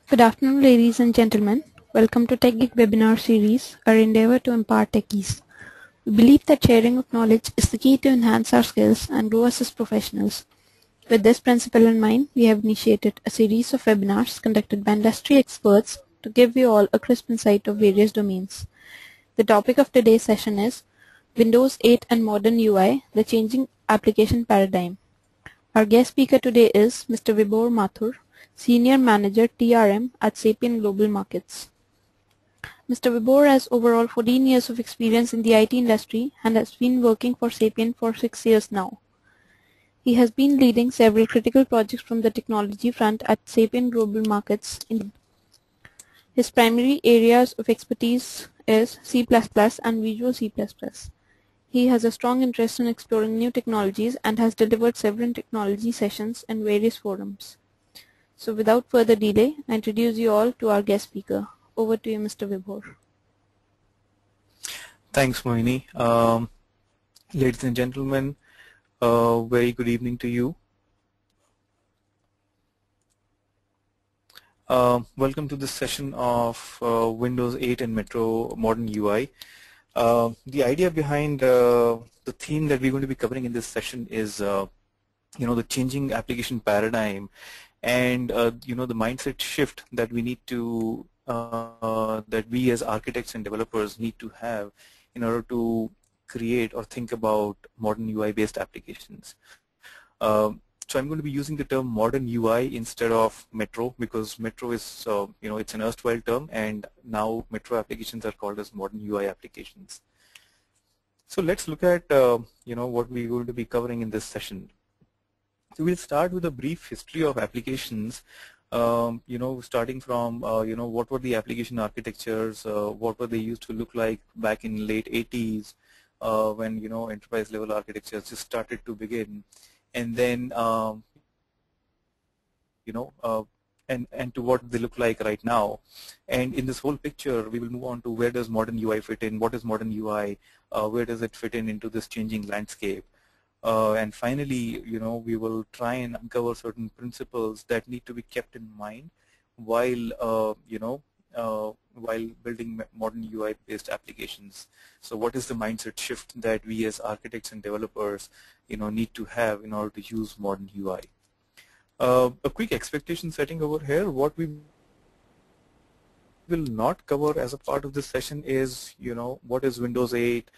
Good afternoon, ladies and gentlemen. Welcome to Tech Geek webinar series, our endeavor to empower techies. We believe that sharing of knowledge is the key to enhance our skills and grow us as professionals. With this principle in mind, we have initiated a series of webinars conducted by industry experts to give you all a crisp insight of various domains. The topic of today's session is Windows 8 and Modern UI, the Changing Application Paradigm. Our guest speaker today is Mr. Vibhor Mathur, Senior Manager TRM at Sapien Global Markets. Mr. Vibhor has overall 14 years of experience in the IT industry and has been working for Sapien for 6 years now. He has been leading several critical projects from the technology front at Sapien Global Markets. His primary areas of expertise is C++ and Visual C++. He has a strong interest in exploring new technologies and has delivered several technology sessions in various forums. So without further delay, I introduce you all to our guest speaker. Over to you, Mr. Vibhor. Thanks, Mohini. Ladies and gentlemen, very good evening to you. Welcome to this session of Windows 8 and Metro Modern UI. The idea behind the theme that we're going to be covering in this session is, the changing application paradigm and, the mindset shift that we need to, that we as architects and developers need to have in order to create or think about modern UI-based applications. So I'm going to be using the term modern UI instead of Metro because Metro is, it's an erstwhile term, and now Metro applications are called as modern UI applications. So let's look at, what we're going to be covering in this session. So we'll start with a brief history of applications, starting from, what were the application architectures, what were they used to look like back in late 80s when, enterprise level architectures just started to begin. And then, and to what they look like right now. And in this whole picture, we will move on to where does modern UI fit in, what is modern UI, where does it fit in into this changing landscape. And finally, we will try and uncover certain principles that need to be kept in mind while, while building modern UI-based applications. So what is the mindset shift that we as architects and developers, need to have in order to use modern UI? A quick expectation setting over here. What we will not cover as a part of this session is, what is Windows 8?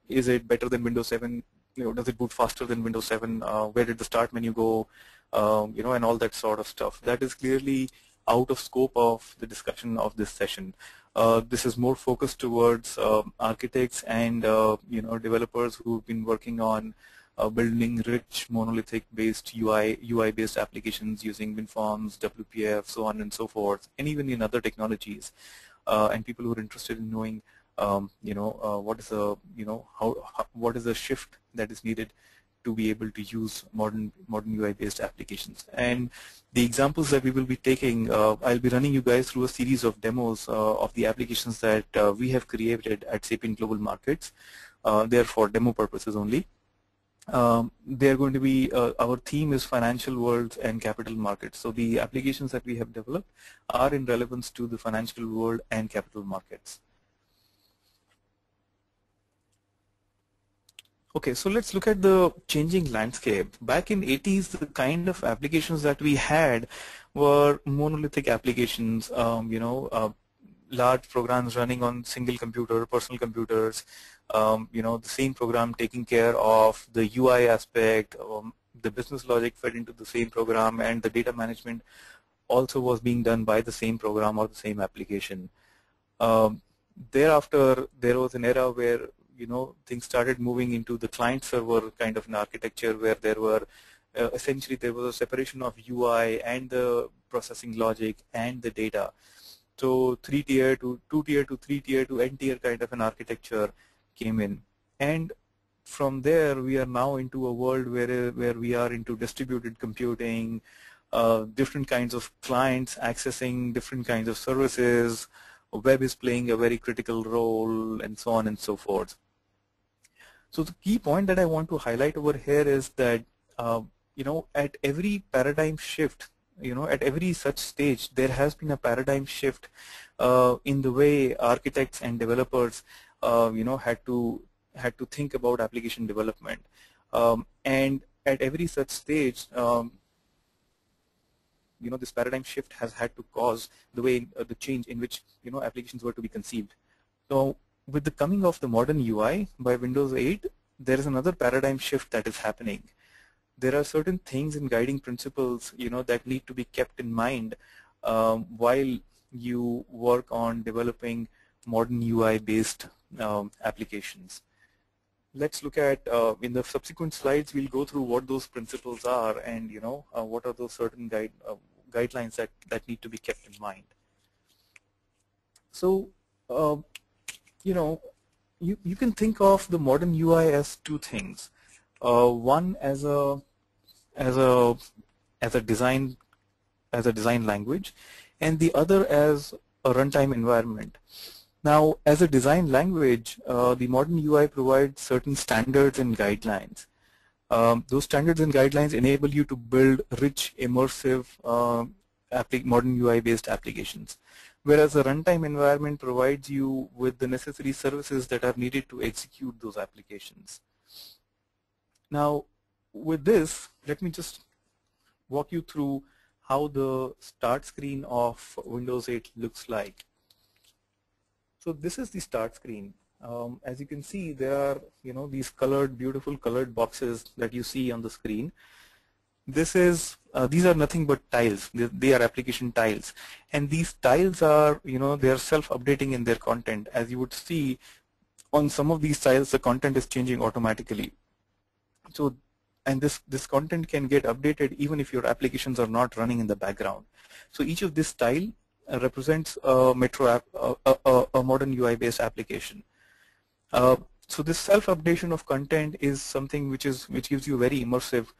Is it better than Windows 7? Does it boot faster than Windows 7? Where did the start menu go? And all that sort of stuff. That is clearly out of scope of the discussion of this session. This is more focused towards architects and developers who've been working on building rich monolithic-based UI-based applications using WinForms, WPF, so on and so forth, and even in other technologies. And people who are interested in knowing, what is the, what is the shift that is needed to be able to use modern UI-based applications. And the examples that we will be taking, I'll be running you guys through a series of demos of the applications that we have created at Sapien Global Markets. They're for demo purposes only. They're going to be, our theme is financial worlds and capital markets. So the applications that we have developed are in relevance to the financial world and capital markets. Okay, so let's look at the changing landscape. Back in 80s, the kind of applications that we had were monolithic applications, large programs running on single computer, personal computers, the same program taking care of the UI aspect, the business logic fed into the same program, and the data management also was being done by the same program or the same application. Thereafter, there was an era where things started moving into the client server kind of an architecture where there were essentially there was a separation of UI and the processing logic and the data. So 3-tier to 2-tier to 3-tier to N-tier kind of an architecture came in. And from there we are now into a world where we are into distributed computing, different kinds of clients accessing different kinds of services, web is playing a very critical role, and so on and so forth. So the key point that I want to highlight over here is that, at every paradigm shift at every such stage, there has been a paradigm shift in the way architects and developers, had to think about application development. And at every such stage, this paradigm shift has had to cause the way the change in which applications were to be conceived. So with the coming of the modern UI by Windows 8, there is another paradigm shift that is happening. There are certain things in guiding principles that need to be kept in mind while you work on developing modern UI based applications. Let's look at in the subsequent slides, we'll go through what those principles are and what are those certain guidelines that need to be kept in mind. So you can think of the modern UI as two things. One as a design language, and the other as a runtime environment. Now, as a design language, the modern UI provides certain standards and guidelines. Those standards and guidelines enable you to build rich, immersive modern UI-based applications, whereas a runtime environment provides you with the necessary services that are needed to execute those applications. Now, with this, let me just walk you through how the start screen of Windows 8 looks like. So this is the start screen. As you can see, there are these beautiful colored boxes that you see on the screen. These are nothing but tiles. They are application tiles, and these tiles are they are self-updating in their content. As you would see, on some of these tiles, the content is changing automatically. So, and this content can get updated even if your applications are not running in the background. So each of this tile represents a modern UI-based application. So this self-updation of content is something which gives you very immersive,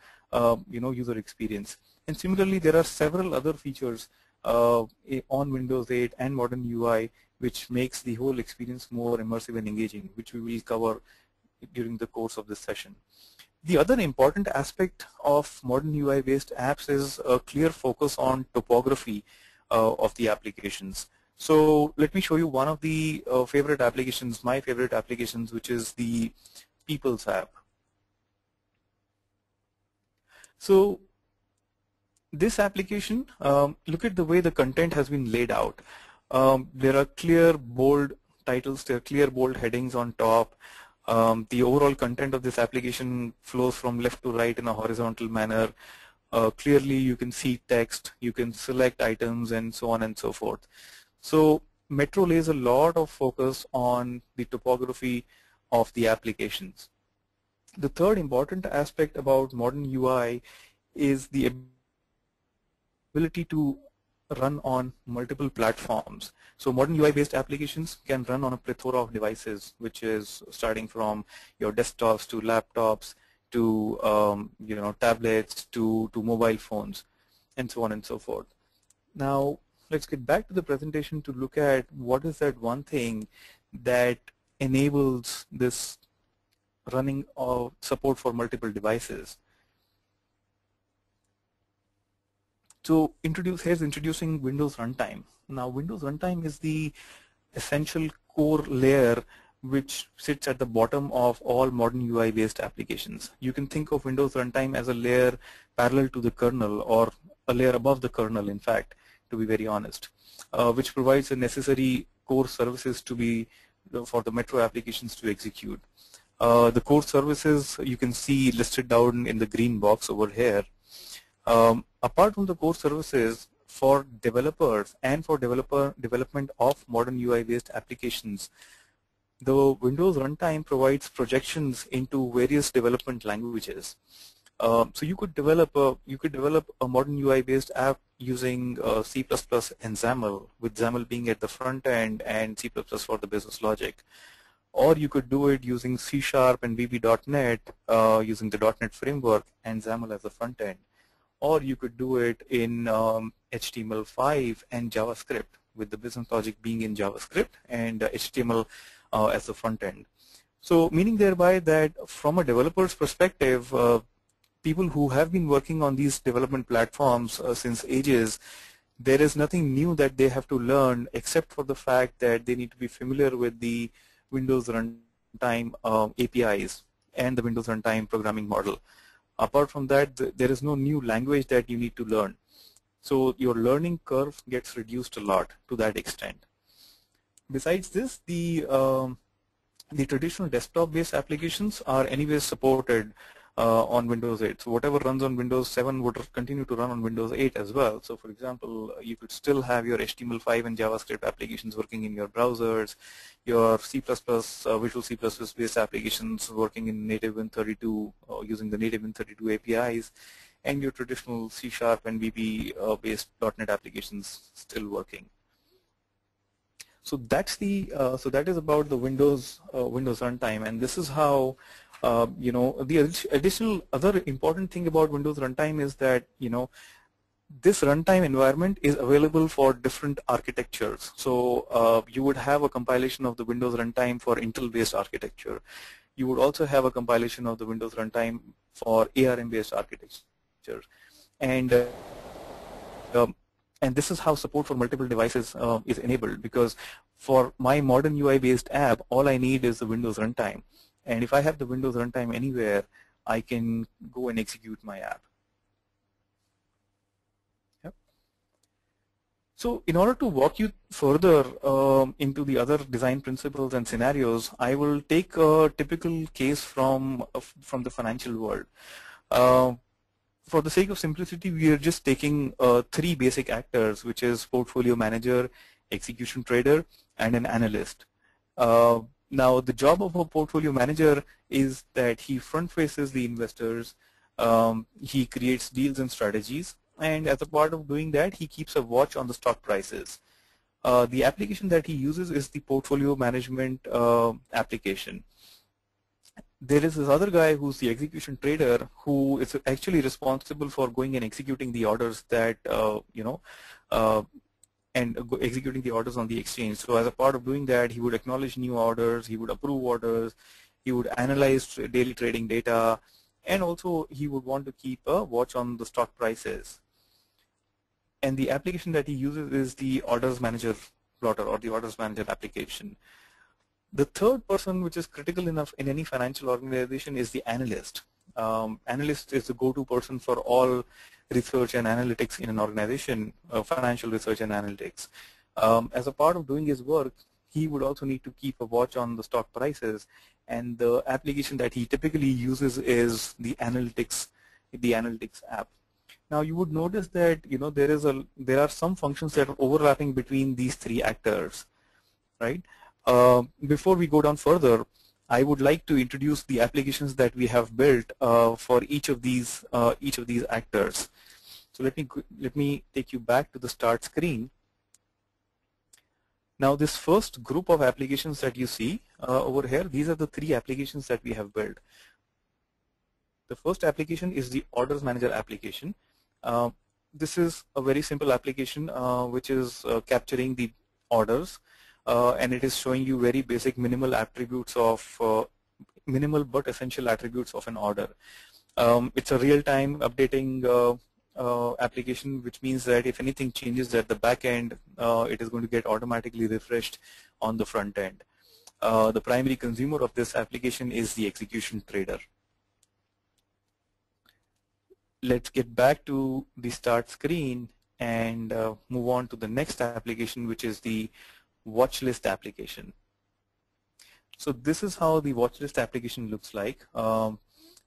user experience. And similarly, there are several other features on Windows 8 and modern UI which makes the whole experience more immersive and engaging, which we will cover during the course of this session. The other important aspect of modern UI-based apps is a clear focus on topography of the applications. So let me show you one of the favorite applications, my favorite applications, which is the People's app. So this application, look at the way the content has been laid out. There are clear, bold titles, there are clear, bold headings on top. The overall content of this application flows from left to right in a horizontal manner. Clearly you can see text, you can select items, and so on and so forth. So Metro lays a lot of focus on the topography of the applications. The third important aspect about modern UI is the ability to run on multiple platforms. So modern UI-based applications can run on a plethora of devices, which is starting from your desktops to laptops to tablets to mobile phones, and so on and so forth. Now let's get back to the presentation to look at what is that one thing that enables this running of support for multiple devices. So here's introducing Windows Runtime. Now Windows Runtime is the essential core layer which sits at the bottom of all modern UI based applications. You can think of Windows Runtime as a layer parallel to the kernel, or a layer above the kernel, in fact, to be very honest, which provides the necessary core services for the Metro applications to execute. The core services you can see listed down in the green box over here. Apart from the core services, for developers and for development of modern UI based applications, the Windows Runtime provides projections into various development languages. So you could develop a modern UI based app using C++ and XAML, with XAML being at the front end and C++ for the business logic. Or you could do it using C# and VB.NET using the .NET framework and XAML as the front end. Or you could do it in HTML5 and JavaScript, with the business logic being in JavaScript and HTML as the front end. So meaning thereby that from a developer's perspective, people who have been working on these development platforms since ages, there is nothing new that they have to learn except for the fact that they need to be familiar with the Windows runtime APIs and the Windows runtime programming model. Apart from that, there is no new language that you need to learn. So your learning curve gets reduced a lot to that extent. Besides this, the traditional desktop-based applications are anyways supported on Windows 8. So whatever runs on Windows 7 would continue to run on Windows 8 as well. So for example, you could still have your HTML5 and JavaScript applications working in your browsers, your C++, Visual C++ based applications working in native Win32 using the native Win32 APIs, and your traditional C# and VB based .NET applications still working. So that's the that is about the Windows runtime, and this is how the additional other important thing about Windows runtime is that this runtime environment is available for different architectures. So you would have a compilation of the Windows runtime for Intel-based architecture. You would also have a compilation of the Windows runtime for ARM-based architecture, and and this is how support for multiple devices is enabled, because for my modern UI based app, all I need is the Windows runtime. And if I have the Windows runtime anywhere, I can go and execute my app. Yep. So in order to walk you further into the other design principles and scenarios, I will take a typical case from the financial world. For the sake of simplicity, we are just taking three basic actors, which is portfolio manager, execution trader, and an analyst. Now, the job of a portfolio manager is that he front faces the investors, he creates deals and strategies, and as a part of doing that, he keeps a watch on the stock prices. The application that he uses is the portfolio management application. There is this other guy who's the execution trader who is actually responsible for going and executing the orders that executing the orders on the exchange. So as a part of doing that, he would acknowledge new orders, he would approve orders, he would analyze daily trading data, and also he would want to keep a watch on the stock prices. And the application that he uses is the orders manager plotter or the orders manager application. The third person, which is critical enough in any financial organization, is the analyst. Analyst is the go-to person for all research and analytics in an organization, financial research and analytics. As a part of doing his work, he would also need to keep a watch on the stock prices, and the application that he typically uses is the analytics app. Now you would notice that there are some functions that are overlapping between these three actors, right? Before we go down further, I would like to introduce the applications that we have built for each of these actors. So let me take you back to the start screen. Now this first group of applications that you see over here, these are the three applications that we have built. The first application is the orders manager application. This is a very simple application which is capturing the orders. And it is showing you very basic minimal attributes of minimal but essential attributes of an order. It's a real-time updating application, which means that if anything changes at the back end, it is going to get automatically refreshed on the front end. The primary consumer of this application is the execution trader. Let's get back to the start screen and move on to the next application, which is the watch list application. So this is how the watch list application looks like.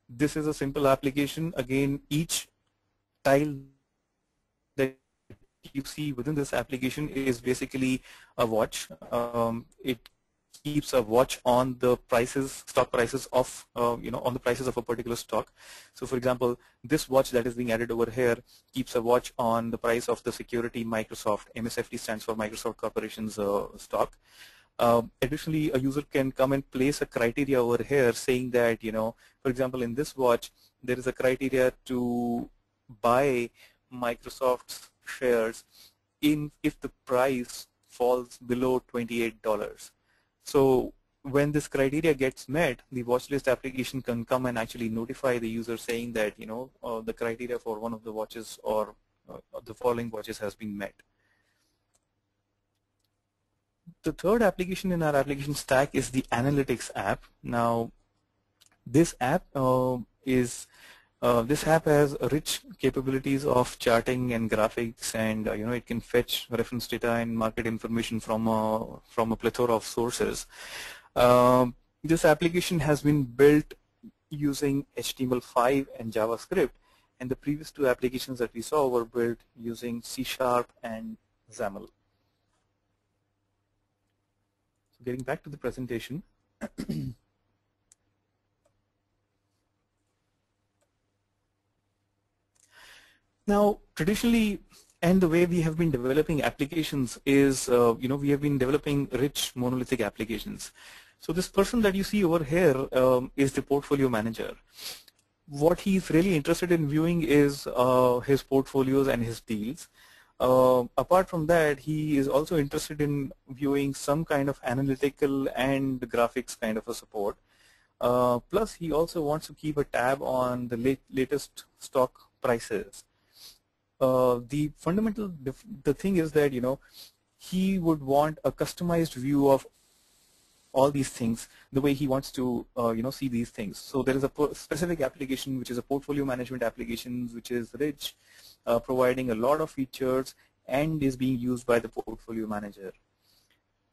This is a simple application. Again, each tile that you see within this application is basically a watch. It keeps a watch on the prices, stock prices of, on the prices of a particular stock. So for example, this watch that is being added over here keeps a watch on the price of the security Microsoft. MSFT stands for Microsoft Corporation's stock. Additionally, a user can come and place a criteria over here saying that, for example, in this watch, there is a criteria to buy Microsoft's shares if the price falls below $28. So when this criteria gets met, the watchlist application can come and actually notify the user saying that, the criteria for one of the watches or the following watches has been met. The third application in our application stack is the analytics app. Now, this app this app has rich capabilities of charting and graphics, and it can fetch reference data and market information from a plethora of sources. This application has been built using HTML5 and JavaScript, and the previous two applications that we saw were built using C# and XAML. So getting back to the presentation. Now, traditionally, and the way we have been developing applications is, we have been developing rich monolithic applications. So this person that you see over here is the portfolio manager. What he's really interested in viewing is his portfolios and his deals. Apart from that, he is also interested in viewing some kind of analytical and graphics kind of a support. Plus, he also wants to keep a tab on the latest stock prices. The thing is that, he would want a customized view of all these things the way he wants to, see these things. So there is a specific application which is a portfolio management application which is rich, providing a lot of features and is being used by the portfolio manager.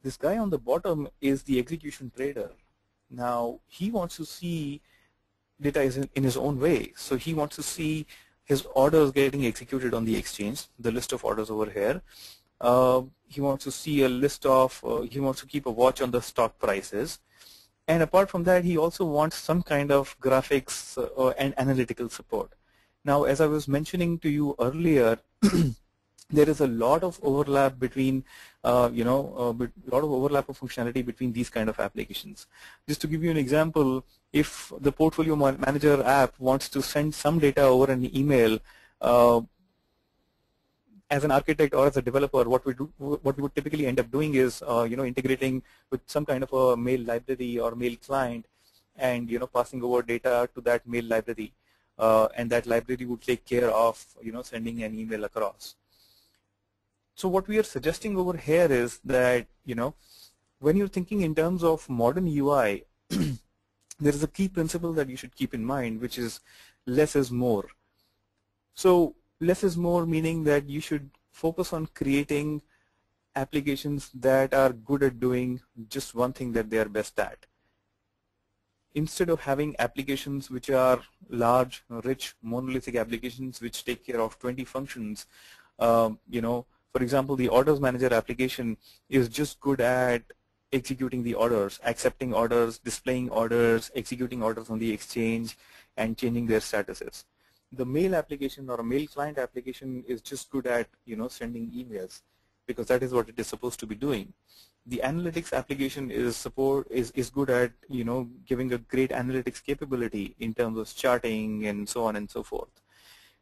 This guy on the bottom is the execution trader. Now, he wants to see data in his own way. So he wants to see his orders getting executed on the exchange, the list of orders over here. He wants to see a list of, he wants to keep a watch on the stock prices. And apart from that, he also wants some kind of graphics and analytical support. Now, as I was mentioning to you earlier, there is a lot of overlap between, lot of overlap of functionality between these kind of applications. Just to give you an example, if the portfolio manager app wants to send some data over an email, as an architect or as a developer, what we would typically end up doing is, integrating with some kind of a mail library or mail client, and passing over data to that mail library, and that library would take care of, sending an email across. So what we are suggesting over here is that, when you're thinking in terms of modern UI, there is a key principle that you should keep in mind, which is less is more. So less is more, meaning that you should focus on creating applications that are good at doing just one thing that they are best at. Instead of having applications which are large, rich, monolithic applications which take care of 20 functions, for example, the orders manager application is just good at executing the orders, accepting orders, displaying orders, executing orders on the exchange, and changing their statuses. The mail application or a mail client application is just good at, sending emails, because that is what it is supposed to be doing. The analytics application is good at, giving a great analytics capability in terms of charting and so on and so forth.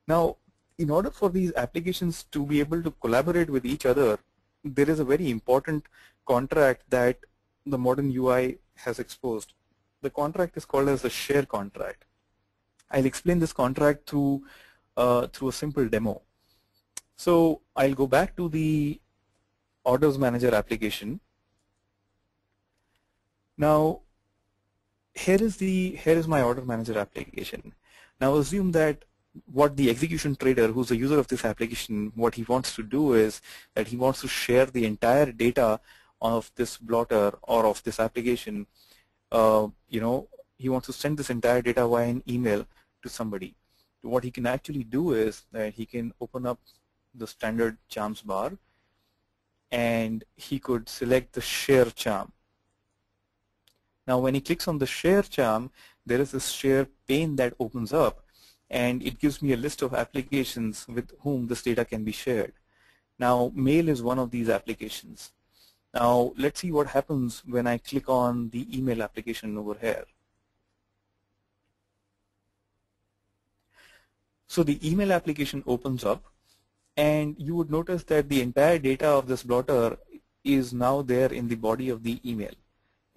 Now, in order for these applications to be able to collaborate with each other, there is a very important contract that the modern UI has exposed. The contract is called as the share contract. I'll explain this contract through a simple demo. So I'll go back to the orders manager application. Now, here is my order manager application. Now assume that what the execution trader, who's the user of this application, what he wants to do is that he wants to share the entire data of this blotter or of this application. He wants to send this entire data via an email to somebody. What he can actually do is that he can open up the standard charms bar, and he could select the share charm. Now, when he clicks on the share charm, there is this share pane that opens up, and it gives me a list of applications with whom this data can be shared. Now, mail is one of these applications. Now, let's see what happens when I click on the email application over here. So the email application opens up, and you would notice that the entire data of this blotter is now there in the body of the email.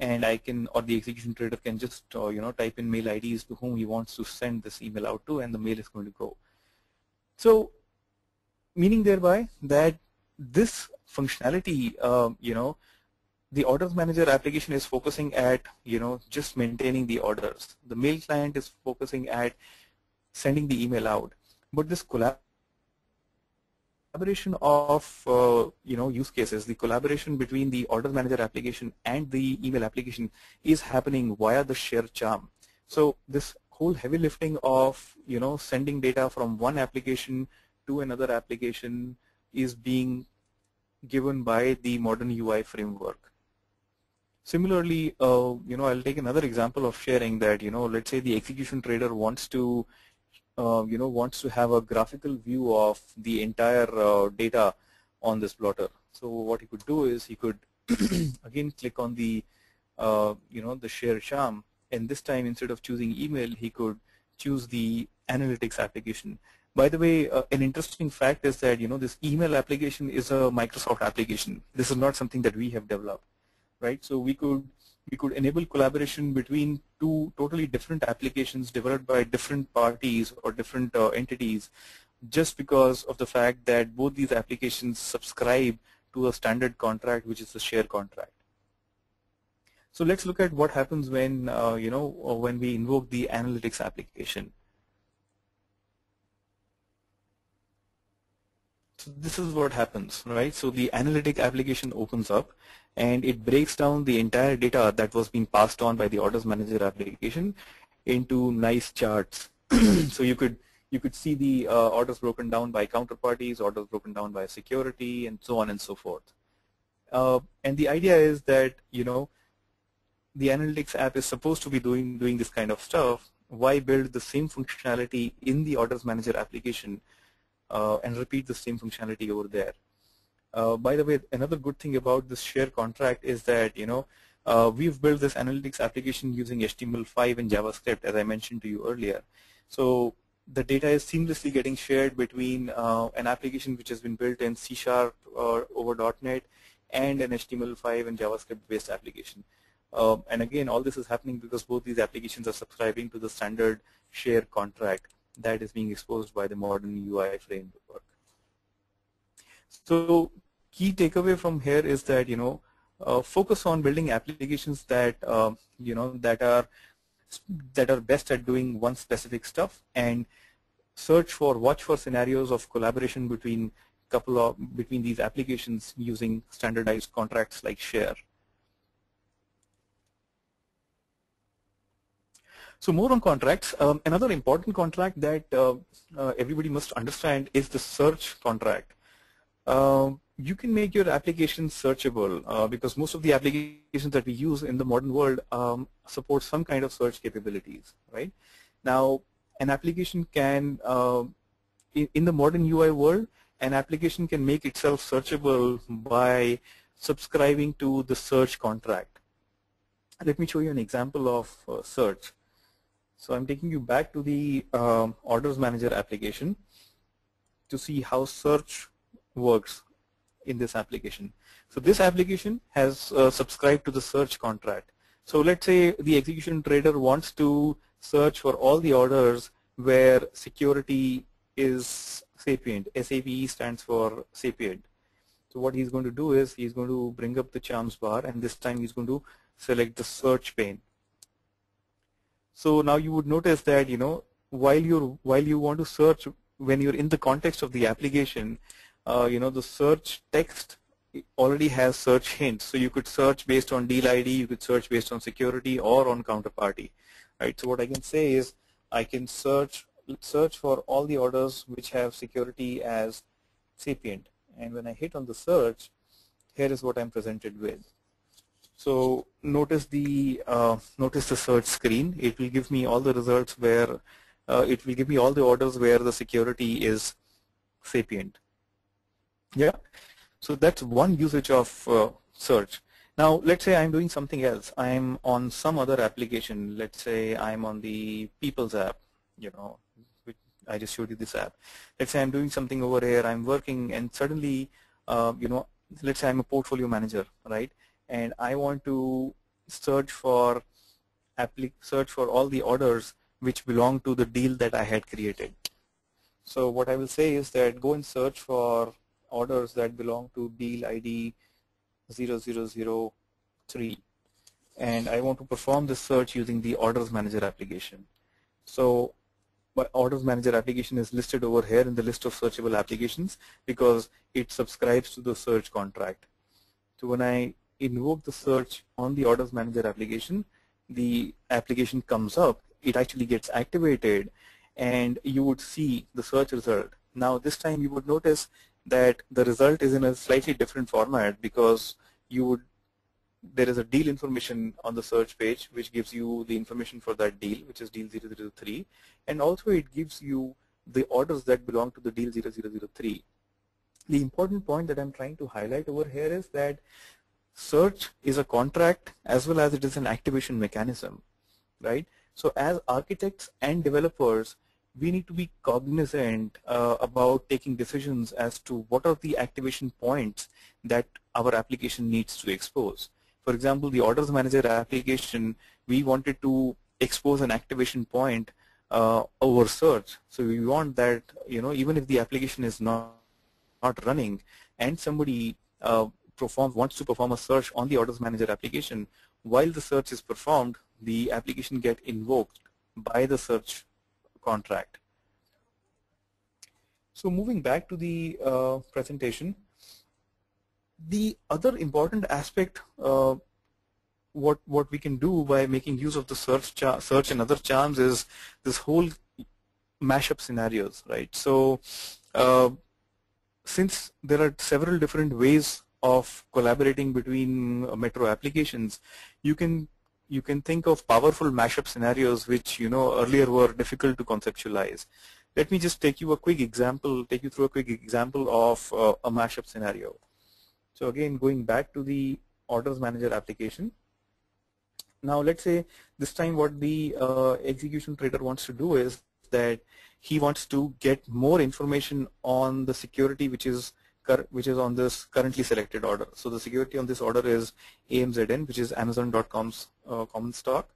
and I can, or the execution trader can just type in mail IDs to whom he wants to send this email out to, and the mail is going to go. So meaning thereby that this functionality, the orders manager application is focusing at just maintaining the orders. The mail client is focusing at sending the email out. But this collaboration of use cases, the collaboration between the orders manager application and the email application is happening via the share charm. So this whole heavy lifting of sending data from one application to another application is being given by the modern UI framework. Similarly, I'll take another example of sharing that, let's say the execution trader wants to, have a graphical view of the entire data on this plotter. So what he could do is he could again click on the, the share charm, and this time instead of choosing email, he could choose the analytics application. By the way, an interesting fact is that, this email application is a Microsoft application. This is not something that we have developed. Right, so we could enable collaboration between two totally different applications developed by different parties or different entities, just because of the fact that both these applications subscribe to a standard contract, which is the share contract. So let's look at what happens when when we invoke the analytics application. So this is what happens, right? So the analytic application opens up, and it breaks down the entire data that was being passed on by the orders manager application into nice charts. So you could see the orders broken down by counterparties, orders broken down by security, and so on and so forth. And the idea is that the analytics app is supposed to be doing this kind of stuff. Why build the same functionality in the orders manager application and repeat the same functionality over there? By the way, another good thing about this share contract is that we've built this analytics application using HTML5 and JavaScript, as I mentioned to you earlier. So the data is seamlessly getting shared between an application which has been built in C# over .NET and an HTML5 and JavaScript-based application. And again, all this is happening because both these applications are subscribing to the standard share contract that is being exposed by the modern UI framework. So key takeaway from here is that focus on building applications that that are best at doing one specific stuff, and watch for scenarios of collaboration between these applications using standardized contracts like share. So more on contracts. Another important contract that everybody must understand is the search contract. You can make your application searchable because most of the applications that we use in the modern world support some kind of search capabilities, right? Now, an application can, in the modern UI world, an application can make itself searchable by subscribing to the search contract. Let me show you an example of search. So I'm taking you back to the orders manager application to see how search works in this application. So this application has subscribed to the search contract. So let's say the execution trader wants to search for all the orders where security is sapient. SAPE stands for sapient. So what he's going to do is he's going to bring up the charms bar, and this time he's going to select the search pane. So now you would notice that while you want to search, when you're in the context of the application, the search text already has search hints. So you could search based on deal ID, you could search based on security or on counterparty, right? So what I can say is I can search for all the orders which have security as sapient, and when I hit on the search, here is what I'm presented with. So notice the search screen. It will give me all the results where it will give me all the orders where the security is sapient. Yeah, so that's one usage of search. Now let's say I'm doing something else. I'm on some other application. Let's say I'm on the People's app. Which I just showed you this app. Let's say I'm doing something over here. I'm working, and suddenly, let's say I'm a portfolio manager, right? And I want to search for all the orders which belong to the deal that I had created. So what I will say is that go and search for orders that belong to deal ID 0003, and I want to perform this search using the orders manager application. So my orders manager application is listed over here in the list of searchable applications because it subscribes to the search contract. So when I invoke the search on the orders manager application, the application comes up, it actually gets activated, and you would see the search result. Now this time you would notice that the result is in a slightly different format because there is a deal information on the search page which gives you the information for that deal, which is deal 0003, and also it gives you the orders that belong to the deal 0003. The important point that I'm trying to highlight over here is that search is a contract as well as it is an activation mechanism, right? So as architects and developers, we need to be cognizant about taking decisions as to what are the activation points that our application needs to expose. For example, the orders manager application, we wanted to expose an activation point over search. So we want that, even if the application is not running and somebody wants to perform a search on the orders manager application, while the search is performed, the application get invoked by the search contract. So moving back to the presentation, the other important aspect what we can do by making use of the search and other charms is this whole mashup scenarios, right? So since there are several different ways of collaborating between Metro applications, you can think of powerful mashup scenarios which earlier were difficult to conceptualize. Let me just take you through a quick example of a mashup scenario. So again, going back to the orders manager application. Now let's say this time what the execution trader wants to do is that he wants to get more information on the security which is on this currently selected order. So the security on this order is AMZN, which is Amazon.com's common stock.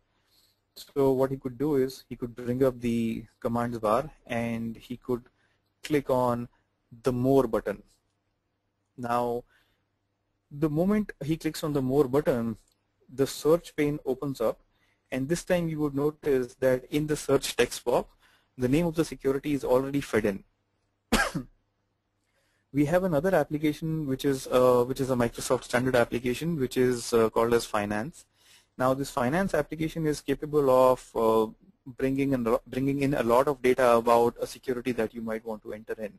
So what he could do is he could bring up the commands bar and he could click on the more button. Now the moment he clicks on the more button, the search pane opens up, and this time you would notice that in the search text box, the name of the security is already fed in. We have another application which is a Microsoft standard application which is called as Finance. Now this Finance application is capable of bringing in a lot of data about a security that you might want to enter in.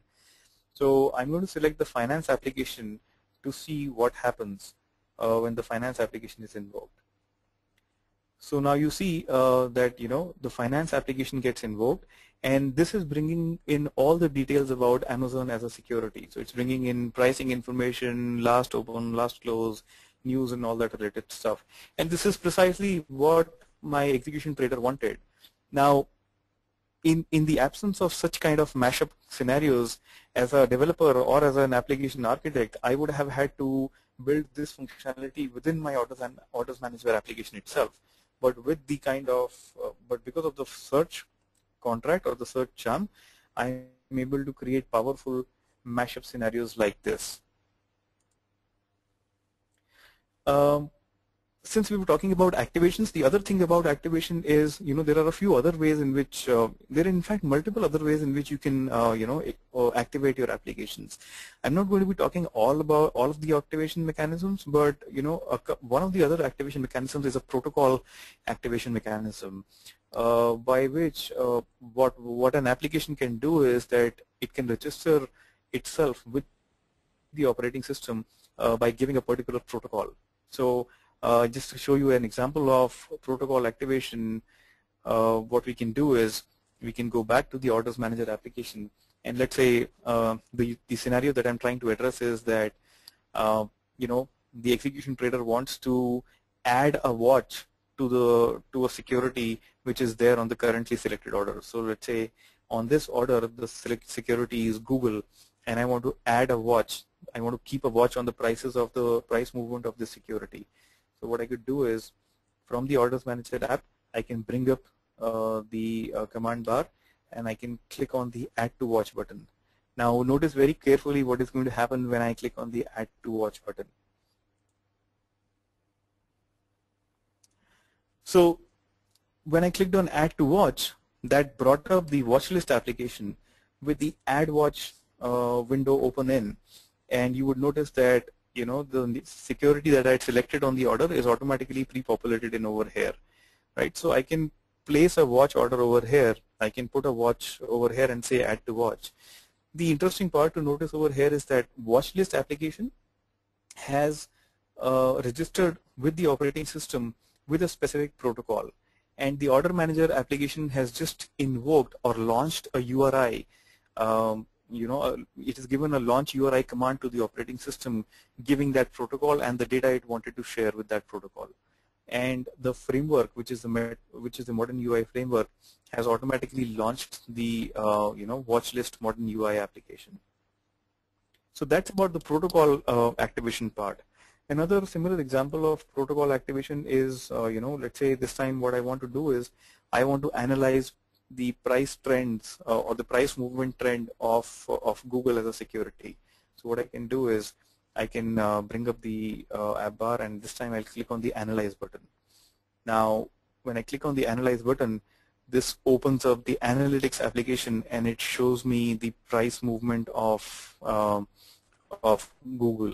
So I'm going to select the Finance application to see what happens when the Finance application is invoked. So now you see that the Finance application gets invoked, and this is bringing in all the details about Amazon as a security. So it's bringing in pricing information, last open, last close, news, and all that related stuff. And this is precisely what my execution trader wanted. Now, in the absence of such kind of mashup scenarios, as a developer or as an application architect, I would have had to build this functionality within my orders manager application itself. But with the but because of the search contract or the search charm, I'm able to create powerful mashup scenarios like this. Since we were talking about activations, the other thing about activation is, there are a few other ways in which, there are in fact multiple other ways in which you can, activate your applications. I'm not going to be talking all of the activation mechanisms, but, one of the other activation mechanisms is a protocol activation mechanism, by which what an application can do is that it can register itself with the operating system by giving a particular protocol. So just to show you an example of protocol activation, what we can do is we can go back to the orders manager application, and let's say the scenario that I'm trying to address is that the execution trader wants to add a watch to a security which is there on the currently selected order. So let's say on this order the security is Google, and I want to add a watch. I want to keep a watch on the prices of the price movement of the security. So what I could do is from the Orders Manager app, I can bring up the command bar and I can click on the Add to Watch button. Now notice very carefully what is going to happen when I click on the Add to Watch button. So when I clicked on Add to Watch, that brought up the watch list application with the Add Watch window open in, and you would notice that the security that I had selected on the order is automatically pre-populated in over here, right? So I can place a watch order over here. I can put a watch over here and say Add to Watch. The interesting part to notice over here is that watch list application has registered with the operating system with a specific protocol, and the Order Manager application has just invoked or launched a URI. It is given a launch URI command to the operating system, giving that protocol and the data it wanted to share with that protocol. And the framework, which is the Modern UI framework, has automatically launched the watch list Modern UI application. So that's about the protocol activation part. Another similar example of protocol activation is, let's say this time what I want to do is I want to analyze the price trends or the price movement trend of Google as a security. So what I can do is I can bring up the app bar, and this time I'll click on the Analyze button. Now when I click on the Analyze button, this opens up the Analytics application and it shows me the price movement of Google.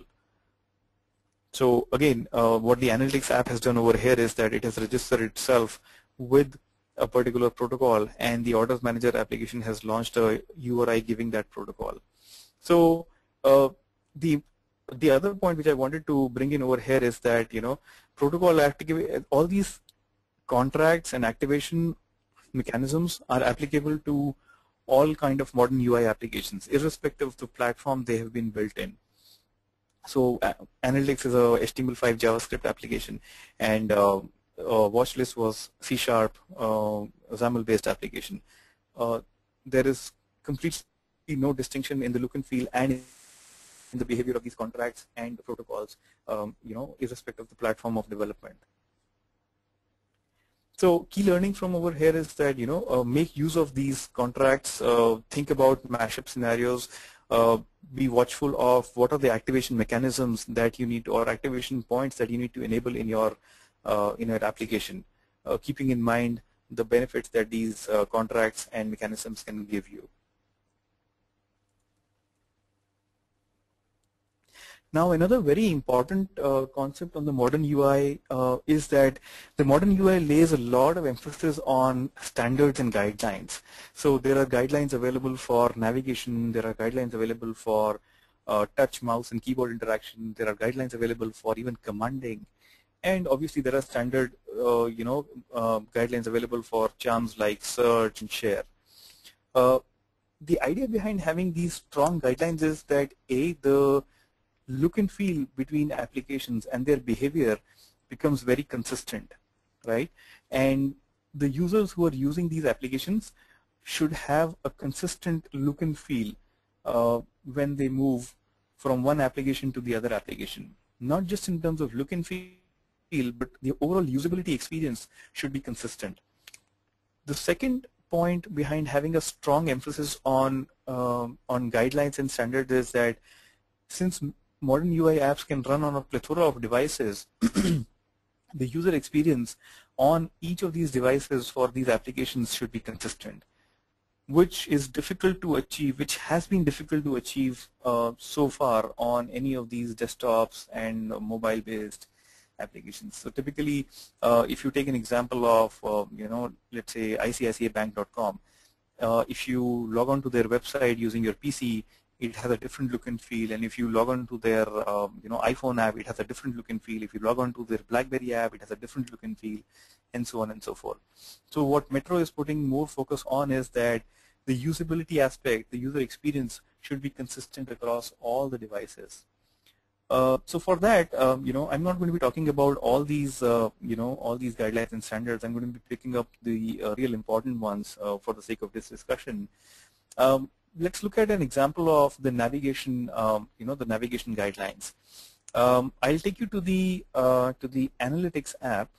So again, what the Analytics app has done over here is that it has registered itself with a particular protocol, and the Orders Manager application has launched a URI giving that protocol. So the other point which I wanted to bring in over here is that protocol activate, all these contracts and activation mechanisms are applicable to all kind of modern UI applications, irrespective of the platform they have been built in. So Analytics is a HTML5 JavaScript application, and Watchlist was C# XAML based application. There is completely no distinction in the look and feel and in the behavior of these contracts and the protocols, irrespective of the platform of development. So key learning from over here is that make use of these contracts, think about mashup scenarios, be watchful of what are the activation mechanisms that you need, or activation points that you need to enable in your application, keeping in mind the benefits that these contracts and mechanisms can give you. Now another very important concept on the modern UI is that the modern UI lays a lot of emphasis on standards and guidelines. So there are guidelines available for navigation, there are guidelines available for touch, mouse and keyboard interaction, there are guidelines available for even commanding, and obviously there are standard guidelines available for charms like search and share. The idea behind having these strong guidelines is that the look and feel between applications and their behavior becomes very consistent, right? And the users who are using these applications should have a consistent look and feel when they move from one application to the other application. Not just in terms of look and feel, but the overall usability experience should be consistent. The second point behind having a strong emphasis on guidelines and standards is that since modern UI apps can run on a plethora of devices, the user experience on each of these devices for these applications should be consistent, which is difficult to achieve, which has been difficult to achieve so far on any of these desktops and mobile-based applications. So typically, if you take an example of, let's say ICICIbank.com, if you log on to their website using your PC, it has a different look and feel, and if you log on to their iPhone app, it has a different look and feel. If you log on to their BlackBerry app, it has a different look and feel, and so on and so forth. So what Metro is putting more focus on is that the usability aspect, the user experience, should be consistent across all the devices. So for that, I'm not going to be talking about all these, all these guidelines and standards. I'm going to be picking up the real important ones for the sake of this discussion. Let's look at an example of the navigation, the navigation guidelines. I'll take you to the Analytics app,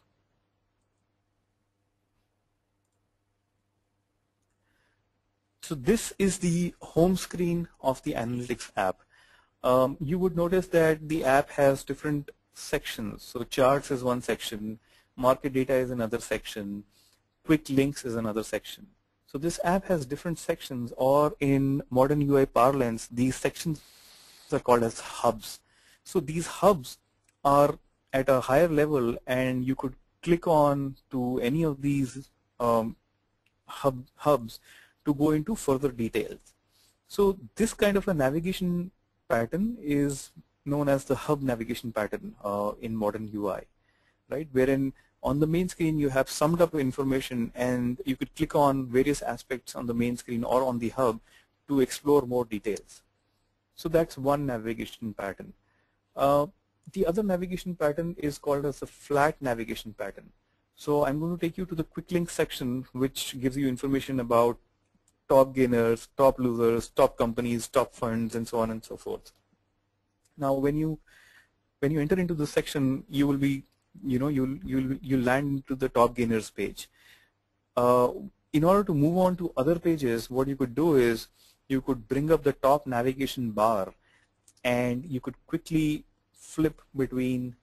So this is the home screen of the analytics app. You would notice that the app has different sections. So charts is one section, market data is another section, quick links is another section. So this app has different sections, or in modern UI parlance, these sections are called as hubs. So these hubs are at a higher level, and you could click on to any of these hubs to go into further details. So this kind of a navigation pattern is known as the hub navigation pattern in modern UI, right? Wherein on the main screen you have summed up information, and you could click on various aspects on the main screen or on the hub to explore more details. So that's one navigation pattern. The other navigation pattern is called as the flat navigation pattern. So I'm going to take you to the quick link section, which gives you information about top gainers, top losers, top companies, top funds, and so on and so forth. Now, when you enter into this section, you will be, you'll land into the top gainers page. In order to move on to other pages, what you could do is you could bring up the top navigation bar, and you could quickly flip between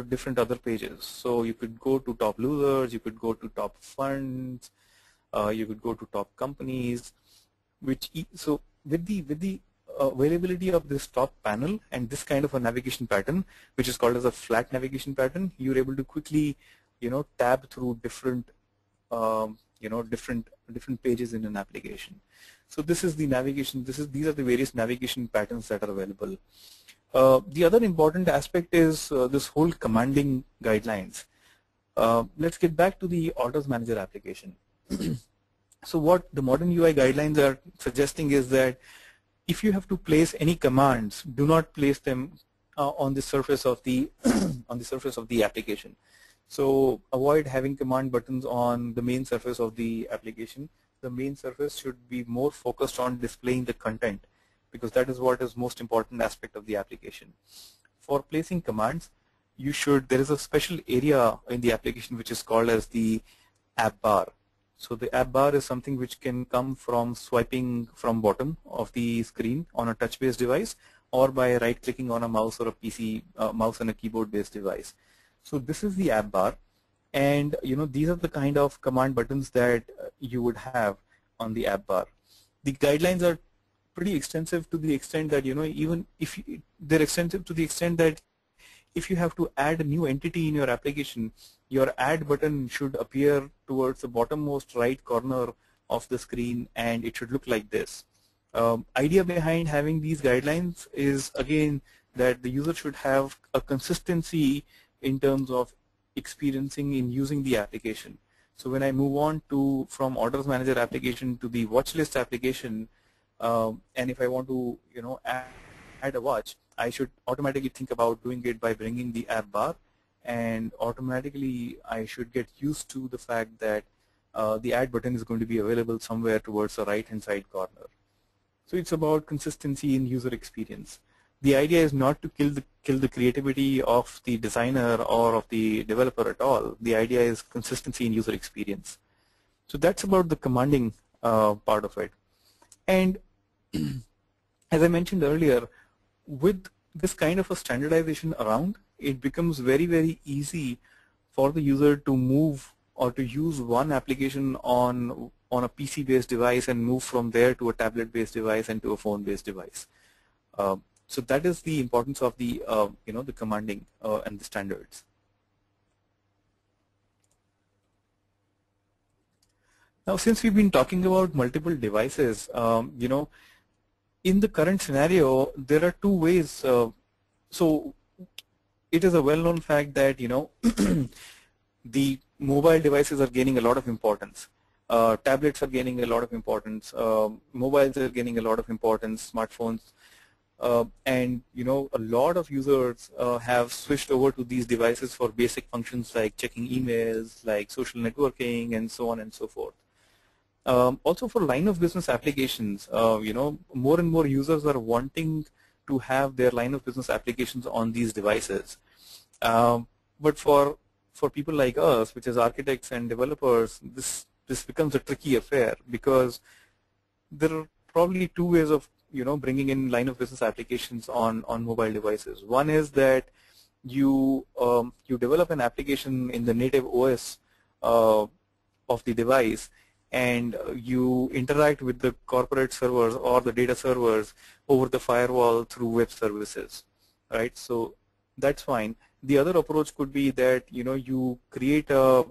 different other pages. So you could go to top losers, you could go to top funds, you could go to top companies. So with the availability of this top panel and this kind of a navigation pattern, which is called as a flat navigation pattern, you're able to quickly, tab through different, different pages in an application. So this is the navigation. These are the various navigation patterns that are available. The other important aspect is this whole commanding guidelines. Let's get back to the Orders Manager application. So what the modern UI guidelines are suggesting is that if you have to place any commands, do not place them on the surface of the on the surface of the application. So avoid having command buttons on the main surface of the application. The main surface should be more focused on displaying the content, because that is what is most important aspect of the application. For placing commands, there is a special area in the application which is called as the app bar. So the app bar is something which can come from swiping from bottom of the screen on a touch-based device, or by right-clicking on a mouse or a PC, mouse and a keyboard-based device. So this is the app bar, and these are the kind of command buttons that you would have on the app bar. The guidelines are pretty extensive to the extent that even if they're extensive to the extent that if you have to add a new entity in your application, your add button should appear towards the bottommost right corner of the screen, and it should look like this. Idea behind having these guidelines is, again, that the user should have a consistency in terms of experiencing in using the application. So when I move on from Orders Manager application to the watch list application, and if I want to add a watch, I should automatically think about doing it by bringing the app bar, and automatically I should get used to the fact that the add button is going to be available somewhere towards the right hand side corner. So it's about consistency in user experience. The idea is not to kill the creativity of the designer or of the developer at all. The idea is consistency in user experience. So that's about the commanding part of it. And as I mentioned earlier, with this kind of a standardization around, it becomes very, very easy for the user to move or to use one application on a PC-based device and move from there to a tablet-based device and to a phone-based device. So that is the importance of the the commanding and the standards. Now, since we've been talking about multiple devices, in the current scenario, there are two ways. So it is a well-known fact that the mobile devices are gaining a lot of importance. Tablets are gaining a lot of importance. Mobiles are gaining a lot of importance. Smartphones, and a lot of users have switched over to these devices for basic functions like checking emails, like social networking, and so on and so forth. Also for line of business applications, more and more users are wanting to have their line of business applications on these devices. But for people like us, which is architects and developers, this becomes a tricky affair, because there are probably two ways of bringing in line of business applications on mobile devices. One is that you develop an application in the native OS of the device, and you interact with the corporate servers or the data servers over the firewall through web services, right? So that's fine. The other approach could be that you create a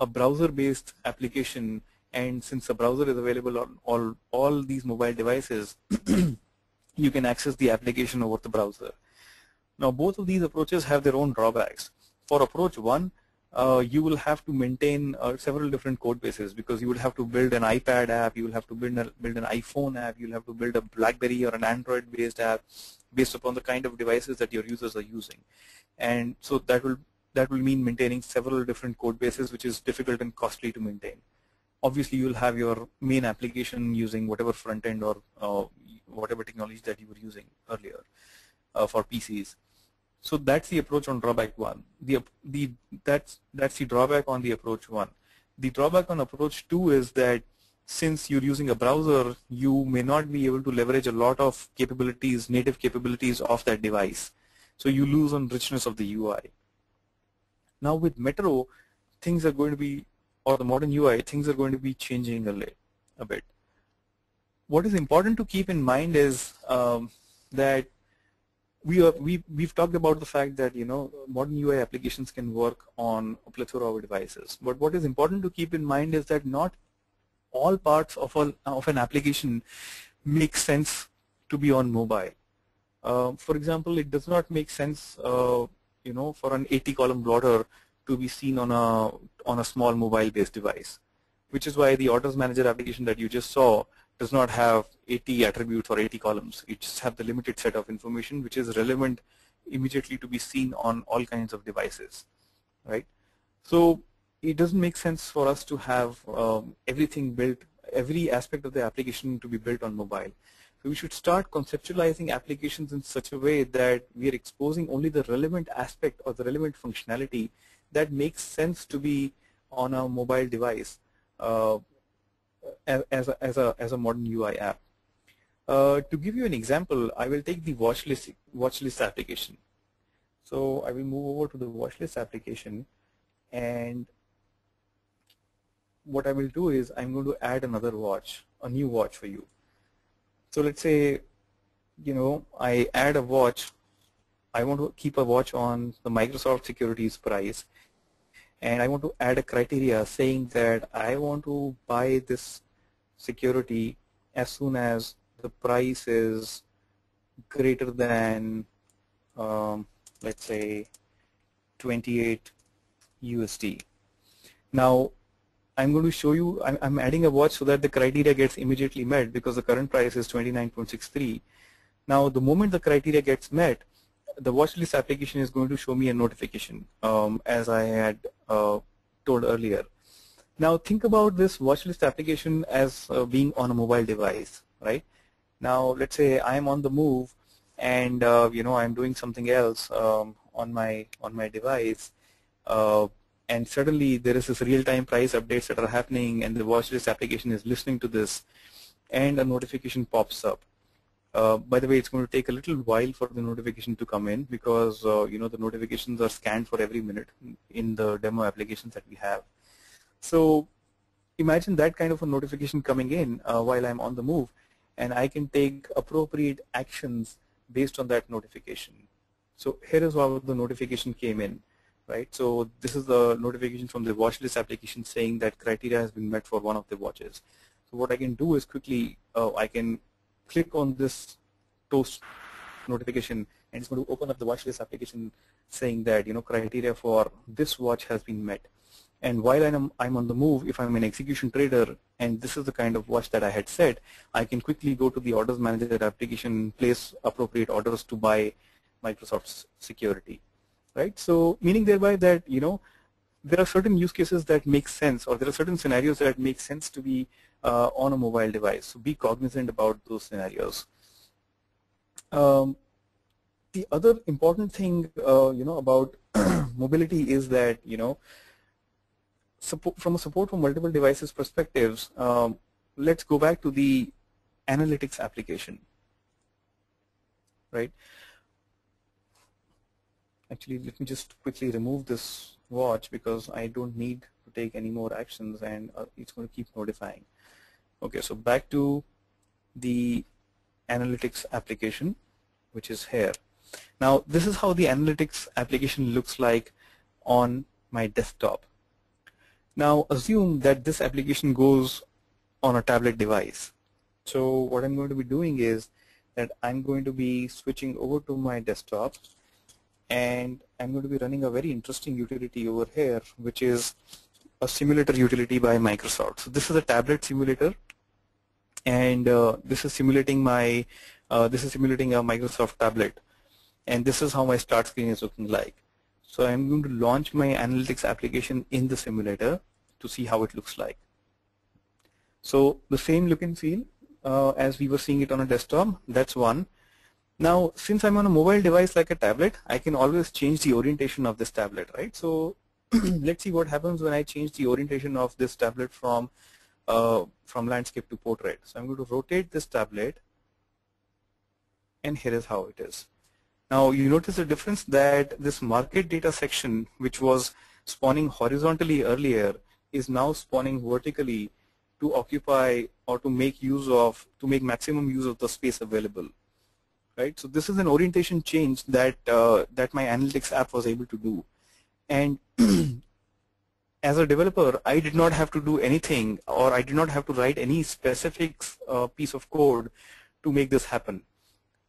browser-based application, and since the browser is available on all these mobile devices, you can access the application over the browser. Now, both of these approaches have their own drawbacks. For approach one, you will have to maintain several different code bases, because you will have to build an iPad app, you will have to build an iPhone app, you will have to build a BlackBerry or an Android-based app based upon the kind of devices that your users are using. And so that will mean maintaining several different code bases, which is difficult and costly to maintain. Obviously, you'll have your main application using whatever front end or whatever technology that you were using earlier for PCs. So that's the approach on drawback one. That's the drawback on the approach one. The drawback on approach two is that since you're using a browser, you may not be able to leverage a lot of capabilities, native capabilities of that device. So you lose on richness of the UI. Now with Metro, things are going to be, or the modern UI, things are going to be changing a bit. What is important to keep in mind is that we've talked about the fact that modern UI applications can work on a plethora of devices. But what is important to keep in mind is that not all parts of an application make sense to be on mobile. For example, it does not make sense for an 80-column plotter to be seen on a small mobile-based device, which is why the orders manager application that you just saw does not have 80 attributes or 80 columns. It just have the limited set of information which is relevant immediately to be seen on all kinds of devices, right? So it doesn't make sense for us to have everything built, every aspect of the application to be built on mobile. So we should start conceptualizing applications in such a way that we are exposing only the relevant aspect or the relevant functionality that makes sense to be on a mobile device as a modern UI app. To give you an example, I will take the watch list application. So I will move over to the watch list application, and what I will do is I'm going to add another watch, a new watch for you. So let's say, I add a watch. I want to keep a watch on the Microsoft securities price, and I want to add a criteria saying that I want to buy this security as soon as the price is greater than, let's say, 28 USD. Now, I'm going to show you, I'm adding a watch so that the criteria gets immediately met, because the current price is 29.63. Now, the moment the criteria gets met, the watch list application is going to show me a notification, as I had told earlier. Now, think about this watch list application as being on a mobile device, right? Now, let's say I'm on the move, and I'm doing something else on my device, and suddenly there is this real-time price updates that are happening, and the watch list application is listening to this, and a notification pops up. By the way, it's going to take a little while for the notification to come in, because the notifications are scanned for every minute in the demo applications that we have. So imagine that kind of a notification coming in while I'm on the move, and I can take appropriate actions based on that notification. So here is how the notification came in, right? So this is the notification from the watch list application saying that criteria has been met for one of the watches. So what I can do is quickly I can click on this toast notification, and it's going to open up the watch list application saying that criteria for this watch has been met. And while I'm on the move, if I'm an execution trader and this is the kind of watch that I had set, I can quickly go to the orders manager application, place appropriate orders to buy Microsoft's security, right? So meaning thereby that there are certain use cases that make sense, or there are certain scenarios that make sense to be on a mobile device. So be cognizant about those scenarios. The other important thing about mobility is that from a support for multiple devices perspectives, let's go back to the analytics application, right? Actually, let me just quickly remove this watch because I don't need to take any more actions, and it's going to keep notifying. Okay, so back to the analytics application, which is here. Now, this is how the analytics application looks like on my desktop. Now, assume that this application goes on a tablet device. So what I'm going to be doing is that I'm going to be switching over to my desktop, and I'm going to be running a very interesting utility over here, which is a simulator utility by Microsoft. So this is a tablet simulator, and this is simulating my a Microsoft tablet, and this is how my start screen is looking like. So I'm going to launch my analytics application in the simulator to see how it looks like. So the same look and feel as we were seeing it on a desktop. That's one. Now, since I'm on a mobile device like a tablet, I can always change the orientation of this tablet, right? So let's see what happens when I change the orientation of this tablet from landscape to portrait. So I'm going to rotate this tablet, and here is how it is. Now you notice the difference that this market data section, which was spawning horizontally earlier, is now spawning vertically to occupy or to make maximum use of the space available. Right? So this is an orientation change that that my analytics app was able to do. And as a developer, I did not have to do anything, or I did not have to write any specific piece of code to make this happen.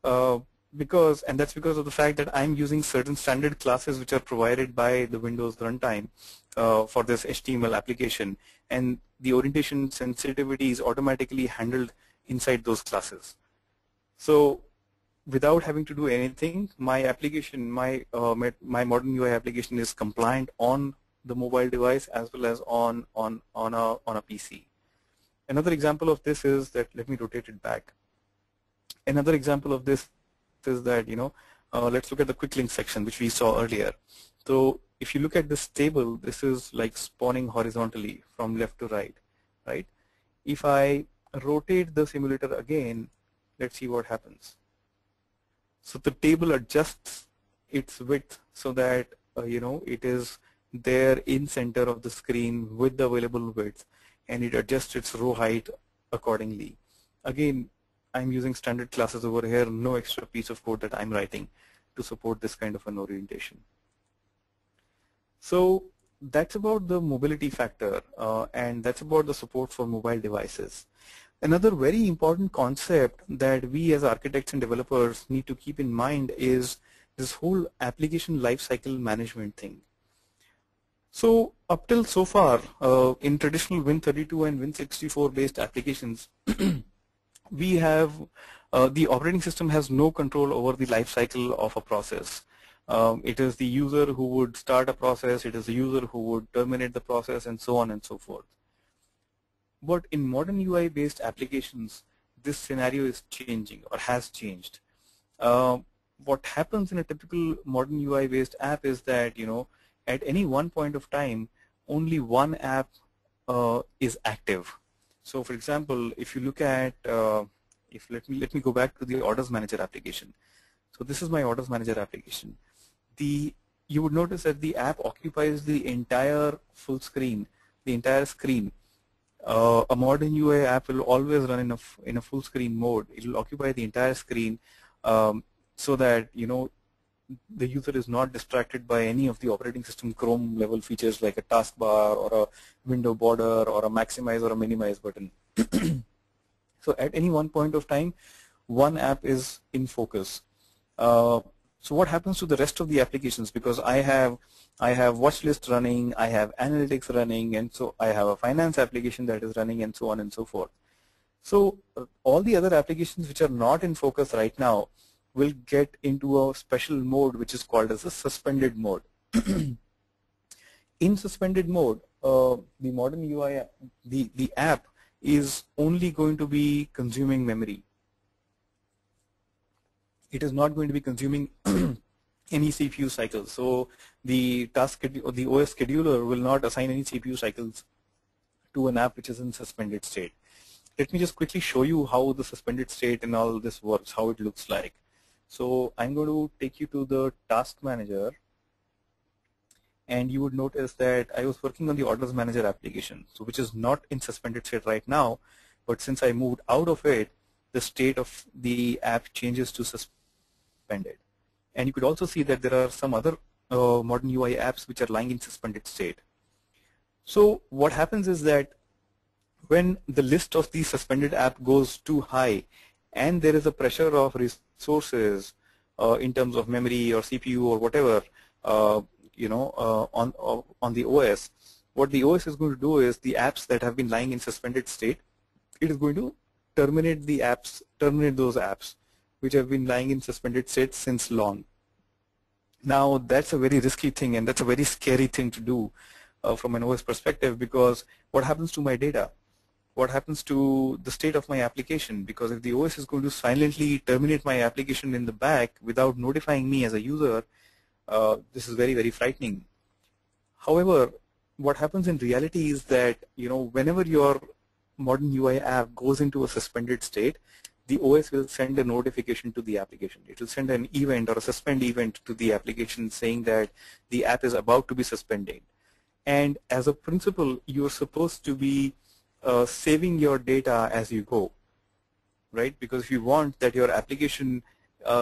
That's because of the fact that I'm using certain standard classes which are provided by the Windows runtime for this HTML application, and the orientation sensitivity is automatically handled inside those classes. So without having to do anything, my application, my modern UI application is compliant on the mobile device as well as on a PC. Another example of this is that, let me rotate it back. Another example of this is that, let's look at the quick link section which we saw earlier. So if you look at this table, this is like spawning horizontally from left to right, right? If I rotate the simulator again, let's see what happens. So the table adjusts its width so that it is there in center of the screen with the available width, and it adjusts its row height accordingly. Again, I'm using standard classes over here, no extra piece of code that I'm writing to support this kind of an orientation. So that's about the mobility factor, and that's about the support for mobile devices. Another very important concept that we as architects and developers need to keep in mind is this whole application lifecycle management thing. So up till so far, in traditional Win32 and Win64 based applications, we have the operating system has no control over the life cycle of a process. It is the user who would start a process, it is the user who would terminate the process, and so on and so forth. But in modern UI based applications, this scenario is changing or has changed. What happens in a typical modern UI based app is that at any one point of time, only one app is active. So for example, if you look at, let me go back to the Orders Manager application. So this is my Orders Manager application. You would notice that the app occupies the entire full screen, the entire screen. A modern UI app will always run in a full screen mode. It will occupy the entire screen so that the user is not distracted by any of the operating system Chrome level features like a taskbar or a window border or a maximize or a minimize button. So at any one point of time, one app is in focus. So what happens to the rest of the applications? Because I have watch list running, I have analytics running, and so I have a finance application that is running, and so on and so forth. So all the other applications which are not in focus right now will get into a special mode which is called as a suspended mode. In suspended mode, the modern UI, the app is only going to be consuming memory. It is not going to be consuming any CPU cycles. So the the OS scheduler will not assign any CPU cycles to an app which is in suspended state. let me just quickly show you how the suspended state and all this works, how it looks like. So I'm going to take you to the task manager, and you would notice that I was working on the orders manager application, so which is not in suspended state right now, but since I moved out of it, the state of the app changes to suspended. And you could also see that there are some other modern UI apps which are lying in suspended state. So what happens is that when the list of the suspended app goes too high and there is a pressure of resources in terms of memory or CPU or whatever, on the OS, what the OS is going to do is the apps that have been lying in suspended state, it is going to terminate those apps which have been lying in suspended state since long. Now that's a very risky thing, and that's a very scary thing to do from an OS perspective, because what happens to my data? What happens to the state of my application? Because if the OS is going to silently terminate my application in the back without notifying me as a user, this is very, very frightening. However, what happens in reality is that, whenever your modern UI app goes into a suspended state, the OS will send a notification to the application. It will send an event or a suspend event to the application saying that the app is about to be suspended. And as a principle, you're supposed to be saving your data as you go, right? Because if you want that your application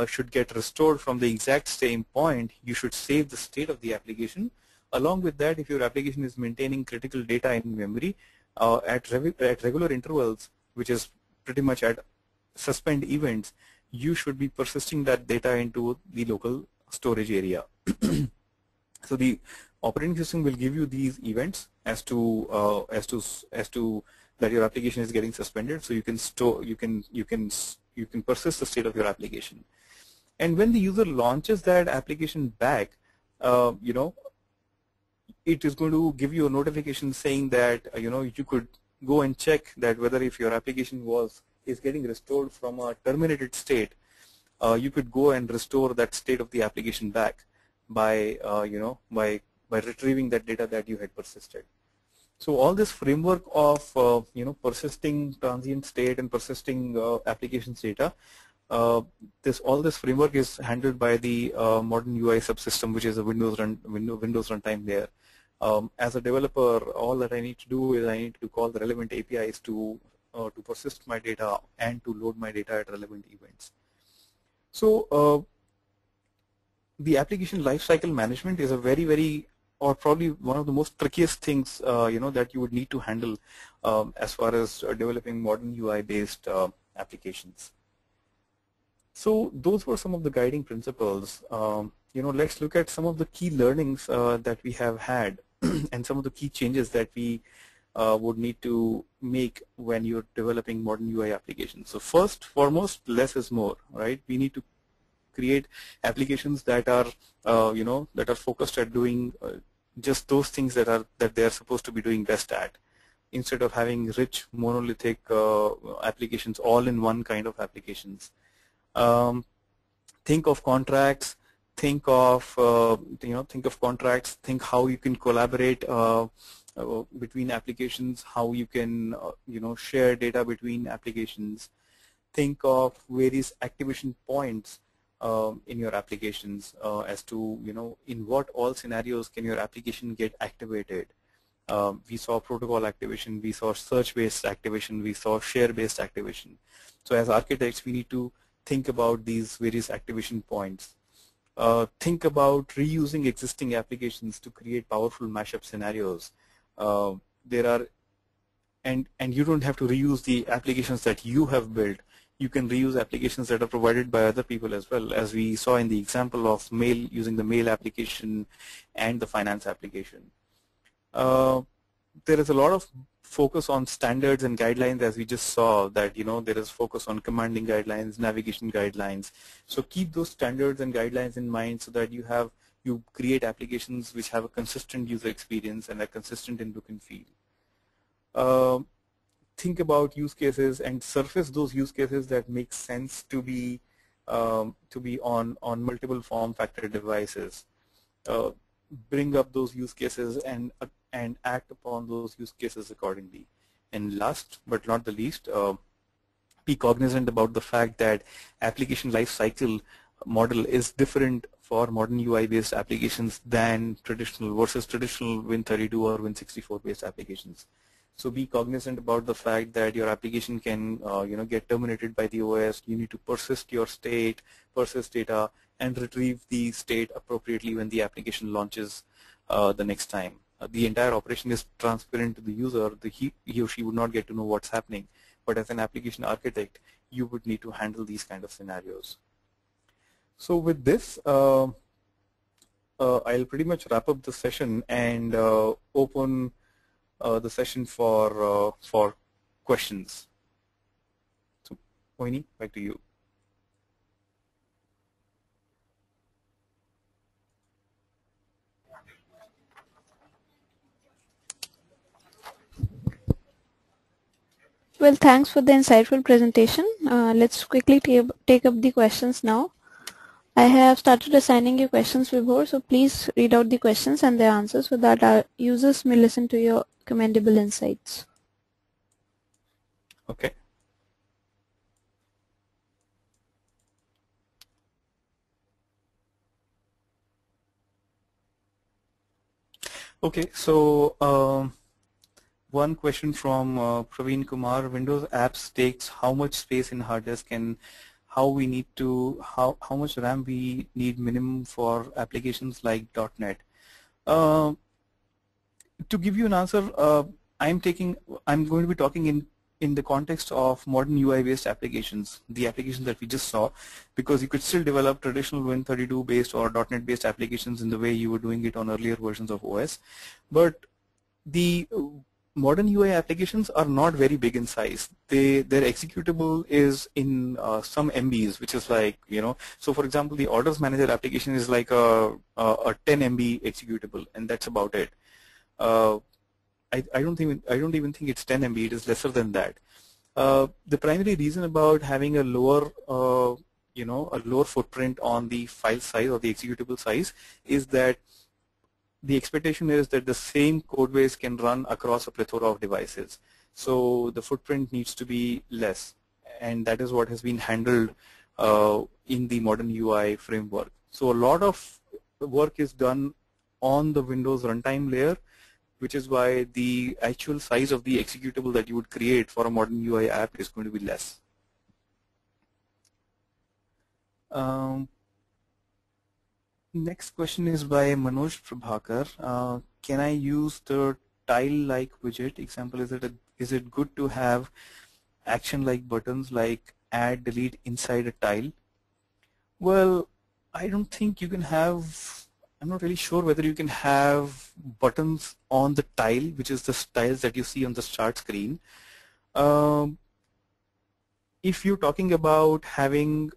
should get restored from the exact same point, you should save the state of the application. Along with that, if your application is maintaining critical data in memory at regular intervals, which is pretty much at suspend events, you should be persisting that data into the local storage area. So the operating system will give you these events as to that your application is getting suspended, so you can store, you can persist the state of your application. And when the user launches that application back, it is going to give you a notification saying that you could go and check that whether if your application is getting restored from a terminated state, you could go and restore that state of the application back by by retrieving that data that you had persisted. So all this framework of persisting transient state and persisting applications data, all this framework is handled by the modern UI subsystem, which is a Windows runtime layer. As a developer, all that I need to do is I need to call the relevant APIs to persist my data and to load my data at relevant events. So the application lifecycle management is a very, very, or probably one of the most trickiest things that you would need to handle as far as developing modern UI-based applications. So those were some of the guiding principles. Let's look at some of the key learnings that we have had and some of the key changes that we would need to make when you're developing modern UI applications. So first, foremost, less is more, right? We need to create applications that are, that are focused at doing just those things that they are supposed to be doing best at, instead of having rich monolithic applications, all in one kind of applications. Think of contracts. Think of contracts. Think how you can collaborate between applications. How you can share data between applications. Think of various activation points in your applications as to in what all scenarios can your application get activated. We saw protocol activation. We saw search-based activation. We saw share-based activation. So as architects, we need to think about these various activation points. Think about reusing existing applications to create powerful mashup scenarios. There are, and you don't have to reuse the applications that you have built. You can reuse applications that are provided by other people as well, as we saw in the example of mail, using the mail application and the finance application. There is a lot of focus on standards and guidelines, as we just saw that there is focus on commanding guidelines, navigation guidelines. So keep those standards and guidelines in mind so that you create applications which have a consistent user experience and are consistent in look and feel. Think about use cases and surface those use cases that make sense to be on multiple form factor devices. Bring up those use cases and act upon those use cases accordingly. And last but not the least, be cognizant about the fact that application lifecycle model is different for modern UI based applications than traditional versus traditional Win32 or Win64 based applications. So be cognizant about the fact that your application can get terminated by the OS. You need to persist your state, persist data, and retrieve the state appropriately when the application launches the next time. The entire operation is transparent to the user. He or she would not get to know what's happening. But as an application architect, you would need to handle these kind of scenarios. So with this, I'll pretty much wrap up the session and open the session for questions. So, Moini, back to you. Well, thanks for the insightful presentation. Let's quickly take up the questions now. I have started assigning you questions before, so please read out the questions and their answers so that our users may listen to your commendable insights. Okay. Okay, so one question from Praveen Kumar: Windows apps takes how much space in hard disk, and how much RAM we need minimum for applications like .NET? To give you an answer, I'm going to be talking in the context of modern UI based applications, the applications that we just saw, because you could still develop traditional Win32 based or .NET based applications in the way you were doing it on earlier versions of OS. But the modern UI applications are not very big in size. Their executable is in some MBs, which is like, so for example, the orders manager application is like a 10 MB executable, and that's about it. I don't even think it's 10 MB. It is lesser than that. The primary reason about having a lower a lower footprint on the file size or the executable size is that the expectation is that the same code base can run across a plethora of devices. So the footprint needs to be less, and that is what has been handled in the modern UI framework. So a lot of work is done on the Windows runtime layer, which is why the actual size of the executable that you would create for a modern UI app is going to be less. Next question is by Manoj Prabhakar. Can I use the tile-like widget? Example, is it good to have action-like buttons like add, delete inside a tile? Well, I don't think you can have, I'm not really sure whether you can have buttons on the tile, which is the tiles that you see on the start screen. If you're talking about having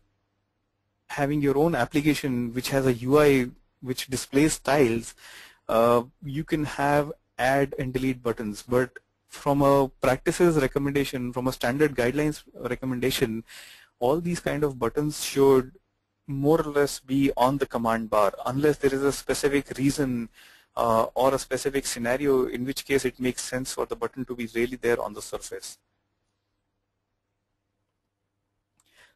your own application which has a UI which displays tiles, you can have add and delete buttons. But from a practices recommendation, from a standard guidelines recommendation, all these kind of buttons should more or less be on the command bar, unless there is a specific reason or a specific scenario, in which case it makes sense for the button to be really there on the surface.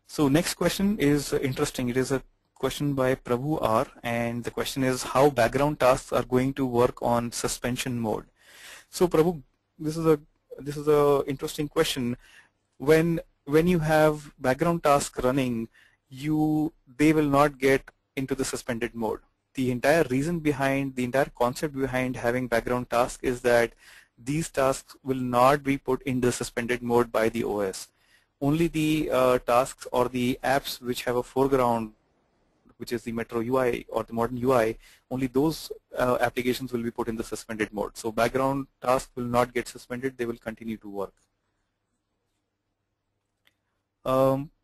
So next question is interesting. It is a question by Prabhu R, and the question is how background tasks are going to work on suspension mode. So Prabhu, this is a interesting question. When you have background tasks running, they will not get into the suspended mode. The entire concept behind having background tasks is that these tasks will not be put in the suspended mode by the OS. Only the tasks or the apps which have a foreground, which is the Metro UI or the modern UI, only those applications will be put in the suspended mode. So background tasks will not get suspended, they will continue to work.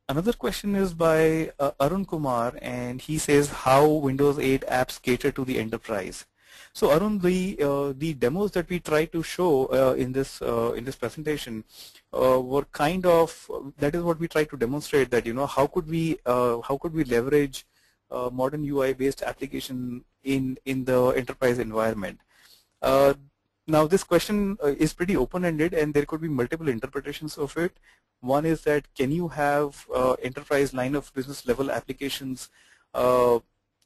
Another question is by Arun Kumar, and he says how Windows 8 apps cater to the enterprise. So Arun, the demos that we try to show in this presentation were kind of, that is what we try to demonstrate, that how could we leverage modern UI based application in the enterprise environment. Now this question is pretty open-ended, and there could be multiple interpretations of it. One is that can you have enterprise line of business level applications uh,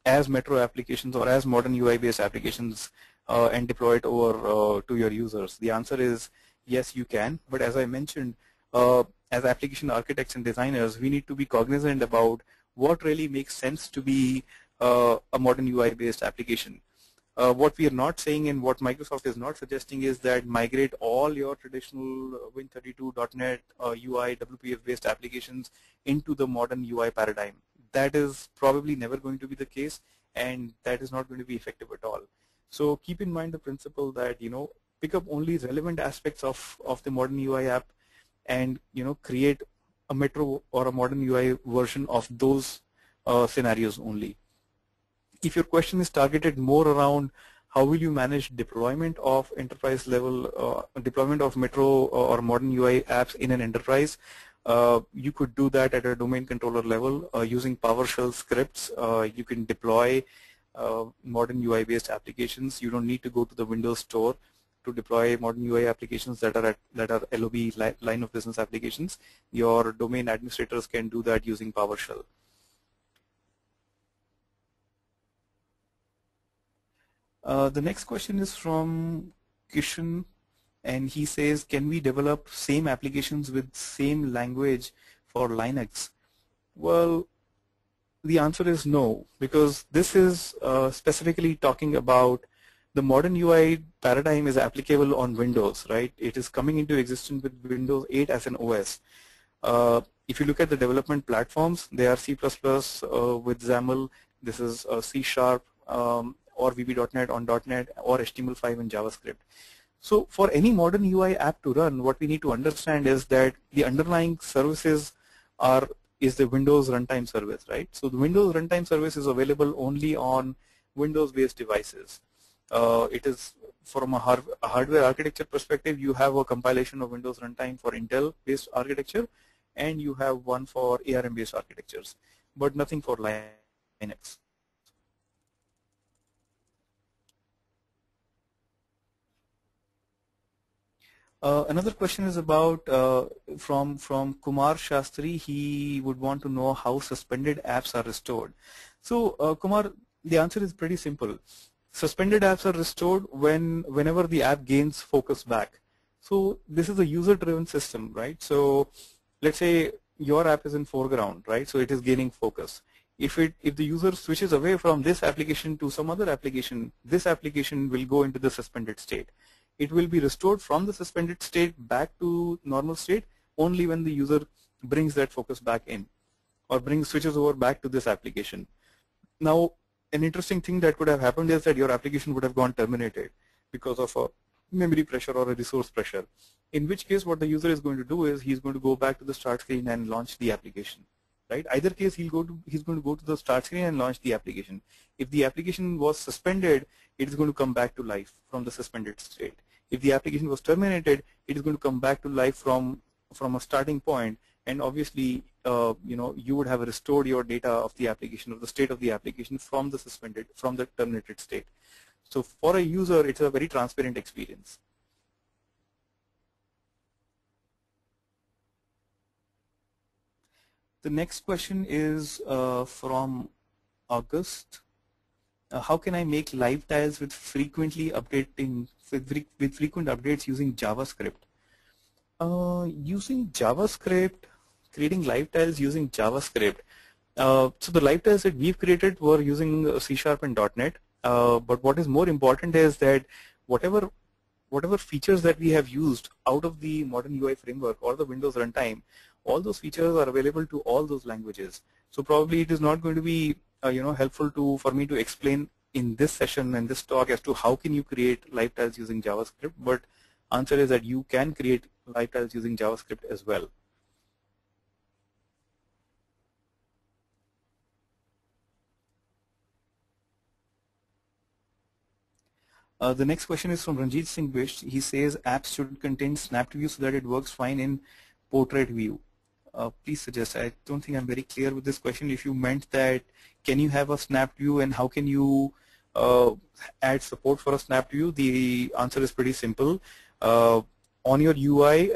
as metro applications or as modern UI based applications and deploy it over to your users? The answer is yes, you can. But as I mentioned, as application architects and designers, we need to be cognizant about what really makes sense to be a modern UI based application. What we are not saying and what Microsoft is not suggesting is that migrate all your traditional Win32.NET UI WPF based applications into the modern UI paradigm. That is probably never going to be the case, and that is not going to be effective at all. So keep in mind the principle that, pick up only relevant aspects of the modern UI app and, create a metro or a modern UI version of those scenarios only. If your question is targeted more around how will you manage deployment of enterprise level, deployment of metro or modern UI apps in an enterprise, you could do that at a domain controller level using PowerShell scripts. You can deploy modern UI based applications. You don't need to go to the Windows Store to deploy modern UI applications that are LOB, line of business applications. Your domain administrators can do that using PowerShell. The next question is from Kishan, and he says, can we develop same applications with same language for Linux? Well, the answer is no, because this is specifically talking about the modern UI paradigm is applicable on Windows, right? It is coming into existence with Windows 8 as an OS. If you look at the development platforms, they are C++ with XAML. This is C#, or VB.NET on .NET, or HTML5 in JavaScript. So for any modern UI app to run, what we need to understand is that the underlying services is the Windows runtime service, right? So the Windows runtime service is available only on Windows-based devices. It is from a hardware architecture perspective, you have a compilation of Windows runtime for Intel-based architecture, and you have one for ARM-based architectures, but nothing for Linux. Another question is about from Kumar Shastri. He would want to know how suspended apps are restored. So Kumar, the answer is pretty simple. Suspended apps are restored whenever the app gains focus back. So this is a user-driven system, right? So let's say your app is in foreground, right? So it is gaining focus. If the user switches away from this application to some other application, this application will go into the suspended state. It will be restored from the suspended state back to normal state only when the user brings that focus back in or switches over back to this application. Now, an interesting thing that could have happened is that your application would have gone terminated because of a memory pressure or a resource pressure, in which case what the user is going to do is he's going to go back to the start screen and launch the application. Right? Either case, he's going to go to the start screen and launch the application. If the application was suspended, it is going to come back to life from the suspended state. If the application was terminated, it is going to come back to life from a starting point, and obviously, you would have restored your data of the application, or the state of the application from the terminated state. So for a user, it's a very transparent experience. The next question is from August. How can I make live tiles with frequent updates using JavaScript? Using JavaScript, creating live tiles using JavaScript. So the live tiles that we've created were using C# and .NET. But what is more important is that whatever features that we have used out of the modern UI framework or the Windows runtime, all those features are available to all those languages. So probably it is not going to be helpful for me to explain in this session and this talk as to how can you create live tiles using JavaScript, but answer is that you can create live tiles using JavaScript as well. The next question is from Ranjit Singh Bish. He says apps should contain snapped view so that it works fine in portrait view. Please suggest. I don't think I'm very clear with this question. If you meant that, can you have a snapped view and how can you add support for a snap view? The answer is pretty simple. On your UI,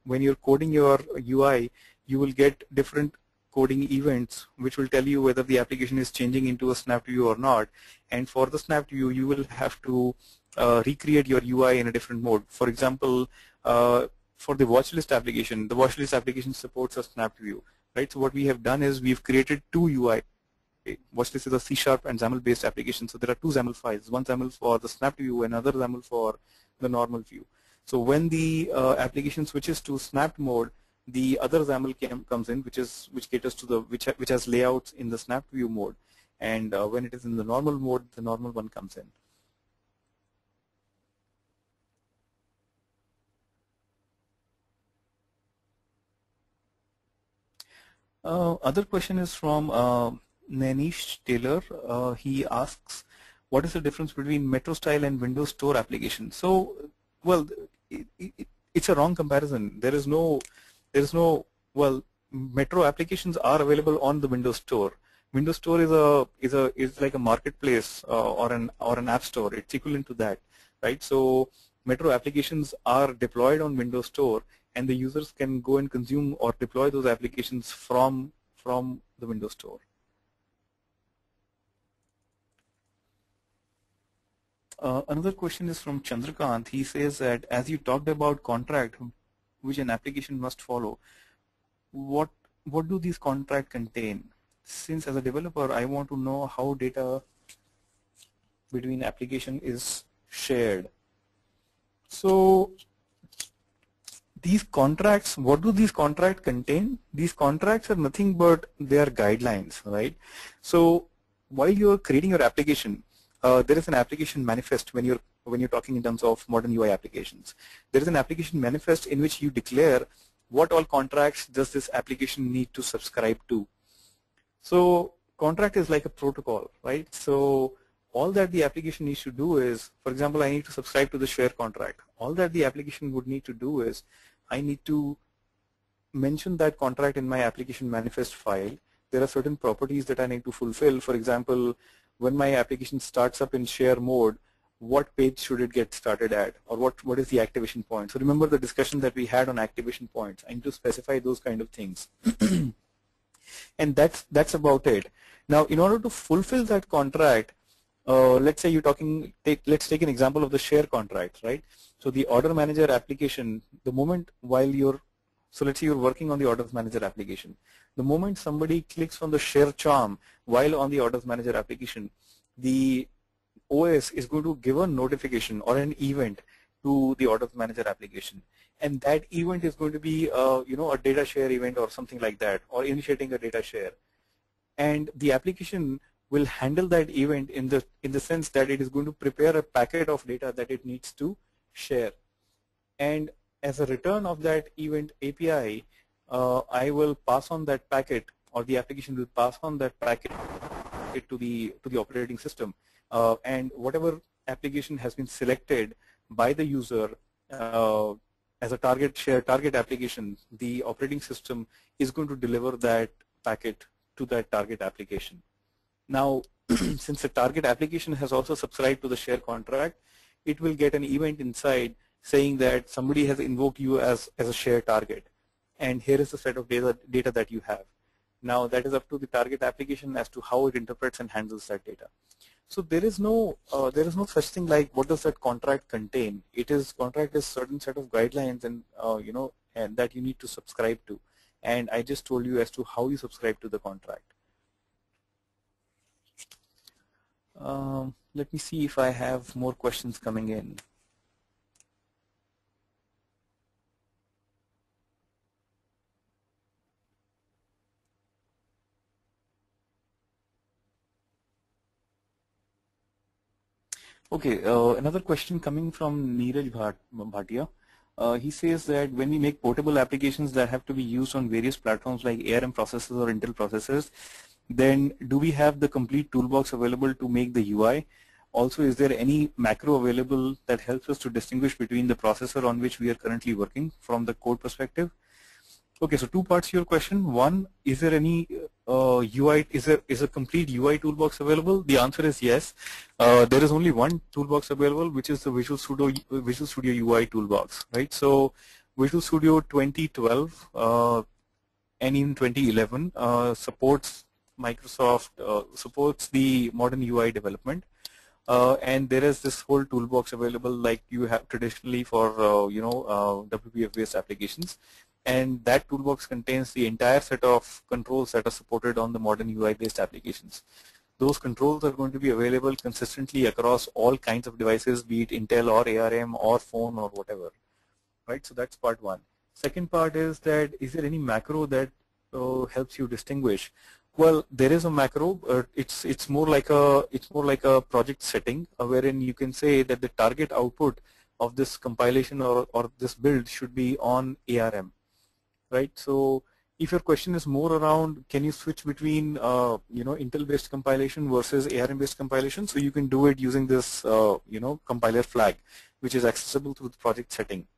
when you're coding your UI, you will get different coding events which will tell you whether the application is changing into a snap view or not. And for the snap view, you will have to recreate your UI in a different mode. For example, for the watch list application, the watch list application supports a snap view, right? So what we have done is we've created two UI. Watch list is a C# and XAML based application. So there are two XAML files, one XAML for the snap view, another XAML for the normal view. So when the application switches to snapped mode, the other XAML comes in, which caters to the which has layouts in the snapped view mode, and when it is in the normal mode, the normal one comes in. Other question is from Nanish Taylor. He asks, what is the difference between Metro Style and Windows Store application? So, well, it's a wrong comparison. There is no, well, Metro applications are available on the Windows Store. Windows Store is like a marketplace or an app store. It's equivalent to that, right? So Metro applications are deployed on Windows Store, and the users can go and consume or deploy those applications from the Windows Store. Another question is from Chandrakant. He says that as you talked about contract, which an application must follow, what do these contracts contain? Since as a developer, I want to know how data between application is shared. So these contracts, what do these contracts contain? These contracts are nothing but they are guidelines, right? So while you're creating your application, there is an application manifest when you're talking in terms of modern UI applications. There is an application manifest in which you declare what all contracts does this application need to subscribe to. So contract is like a protocol, right? So all that the application needs to do is, for example, I need to subscribe to the share contract. All that the application would need to do is I need to mention that contract in my application manifest file. There are certain properties that I need to fulfill. For example, when my application starts up in share mode, what page should it get started at, or what is the activation point? So remember the discussion that we had on activation points. I need to specify those kind of things. And that's about it. Now, in order to fulfill that contract, let's say let's take an example of the share contract, right? So the order manager application, the moment so let's say you're working on the orders manager application. The moment somebody clicks on the share charm while on the orders manager application, the OS is going to give a notification or an event to the orders manager application, and that event is going to be a data share event or something like that, or initiating a data share. And the application will handle that event in the sense that it is going to prepare a packet of data that it needs to share. And as a return of that event API, I will pass on that packet, or the application will pass on that packet to the operating system. And whatever application has been selected by the user as a target application, the operating system is going to deliver that packet to that target application. Now, since the target application has also subscribed to the share contract, it will get an event inside saying that somebody has invoked you as a share target, and here is the set of data that you have. Now that is up to the target application as to how it interprets and handles that data. So there is no such thing like what does that contract contain. Contract is certain set of guidelines and and that you need to subscribe to. And I just told you as to how you subscribe to the contract. Let me see if I have more questions coming in. Okay, another question coming from Neeraj Bhatia. He says that when we make portable applications that have to be used on various platforms like ARM processors or Intel processors, then do we have the complete toolbox available to make the UI? Also, is there any macro available that helps us to distinguish between the processor on which we are currently working from the code perspective? Okay, so two parts to your question. One, is there any UI, is a complete UI toolbox available? The answer is yes. There is only one toolbox available, which is the Visual Studio UI toolbox, right? So Visual Studio 2012 and in 2011 supports Microsoft, supports the modern UI development. And there is this whole toolbox available like you have traditionally for WPF based applications, and that toolbox contains the entire set of controls that are supported on the modern UI based applications. Those controls are going to be available consistently across all kinds of devices, be it Intel or ARM or phone or whatever, right? So that's part one. Second part is that is there any macro that helps you distinguish? Well, there is a macro. It's more like a project setting wherein you can say that the target output of this compilation or this build should be on ARM, right? So if your question is more around can you switch between Intel-based compilation versus ARM-based compilation, so you can do it using this compiler flag, which is accessible through the project setting.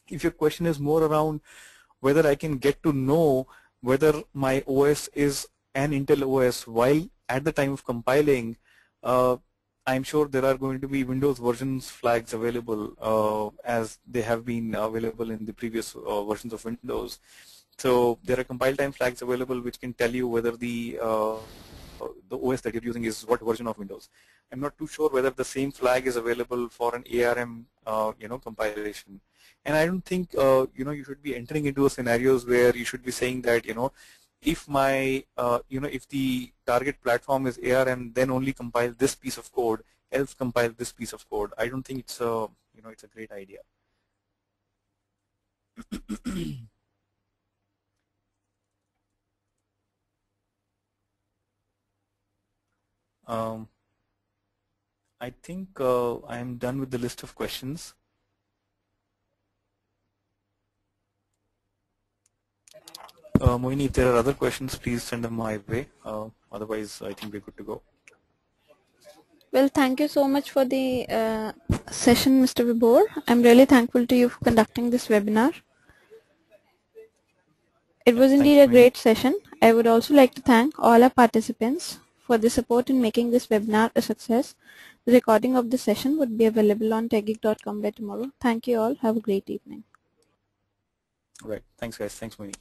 If your question is more around whether I can get to know whether my OS is an Intel OS while at the time of compiling, I'm sure there are going to be Windows versions flags available as they have been available in the previous versions of Windows. So there are compile time flags available which can tell you whether the OS that you're using is what version of Windows. I'm not too sure whether the same flag is available for an ARM compilation. And I don't think you should be entering into scenarios where you should be saying that if my if the target platform is ARM, then only compile this piece of code, else compile this piece of code. I don't think it's a it's a great idea. I think I'm done with the list of questions. Moini, if there are other questions, please send them my way. Otherwise, I think we're good to go. Well, thank you so much for the session, Mr. Vibhor. I'm really thankful to you for conducting this webinar. It was indeed a great session. I would also like to thank all our participants for the support in making this webinar a success. The recording of the session would be available on techgeek.com by tomorrow. Thank you all. Have a great evening. All right. Thanks, guys. Thanks, Moini.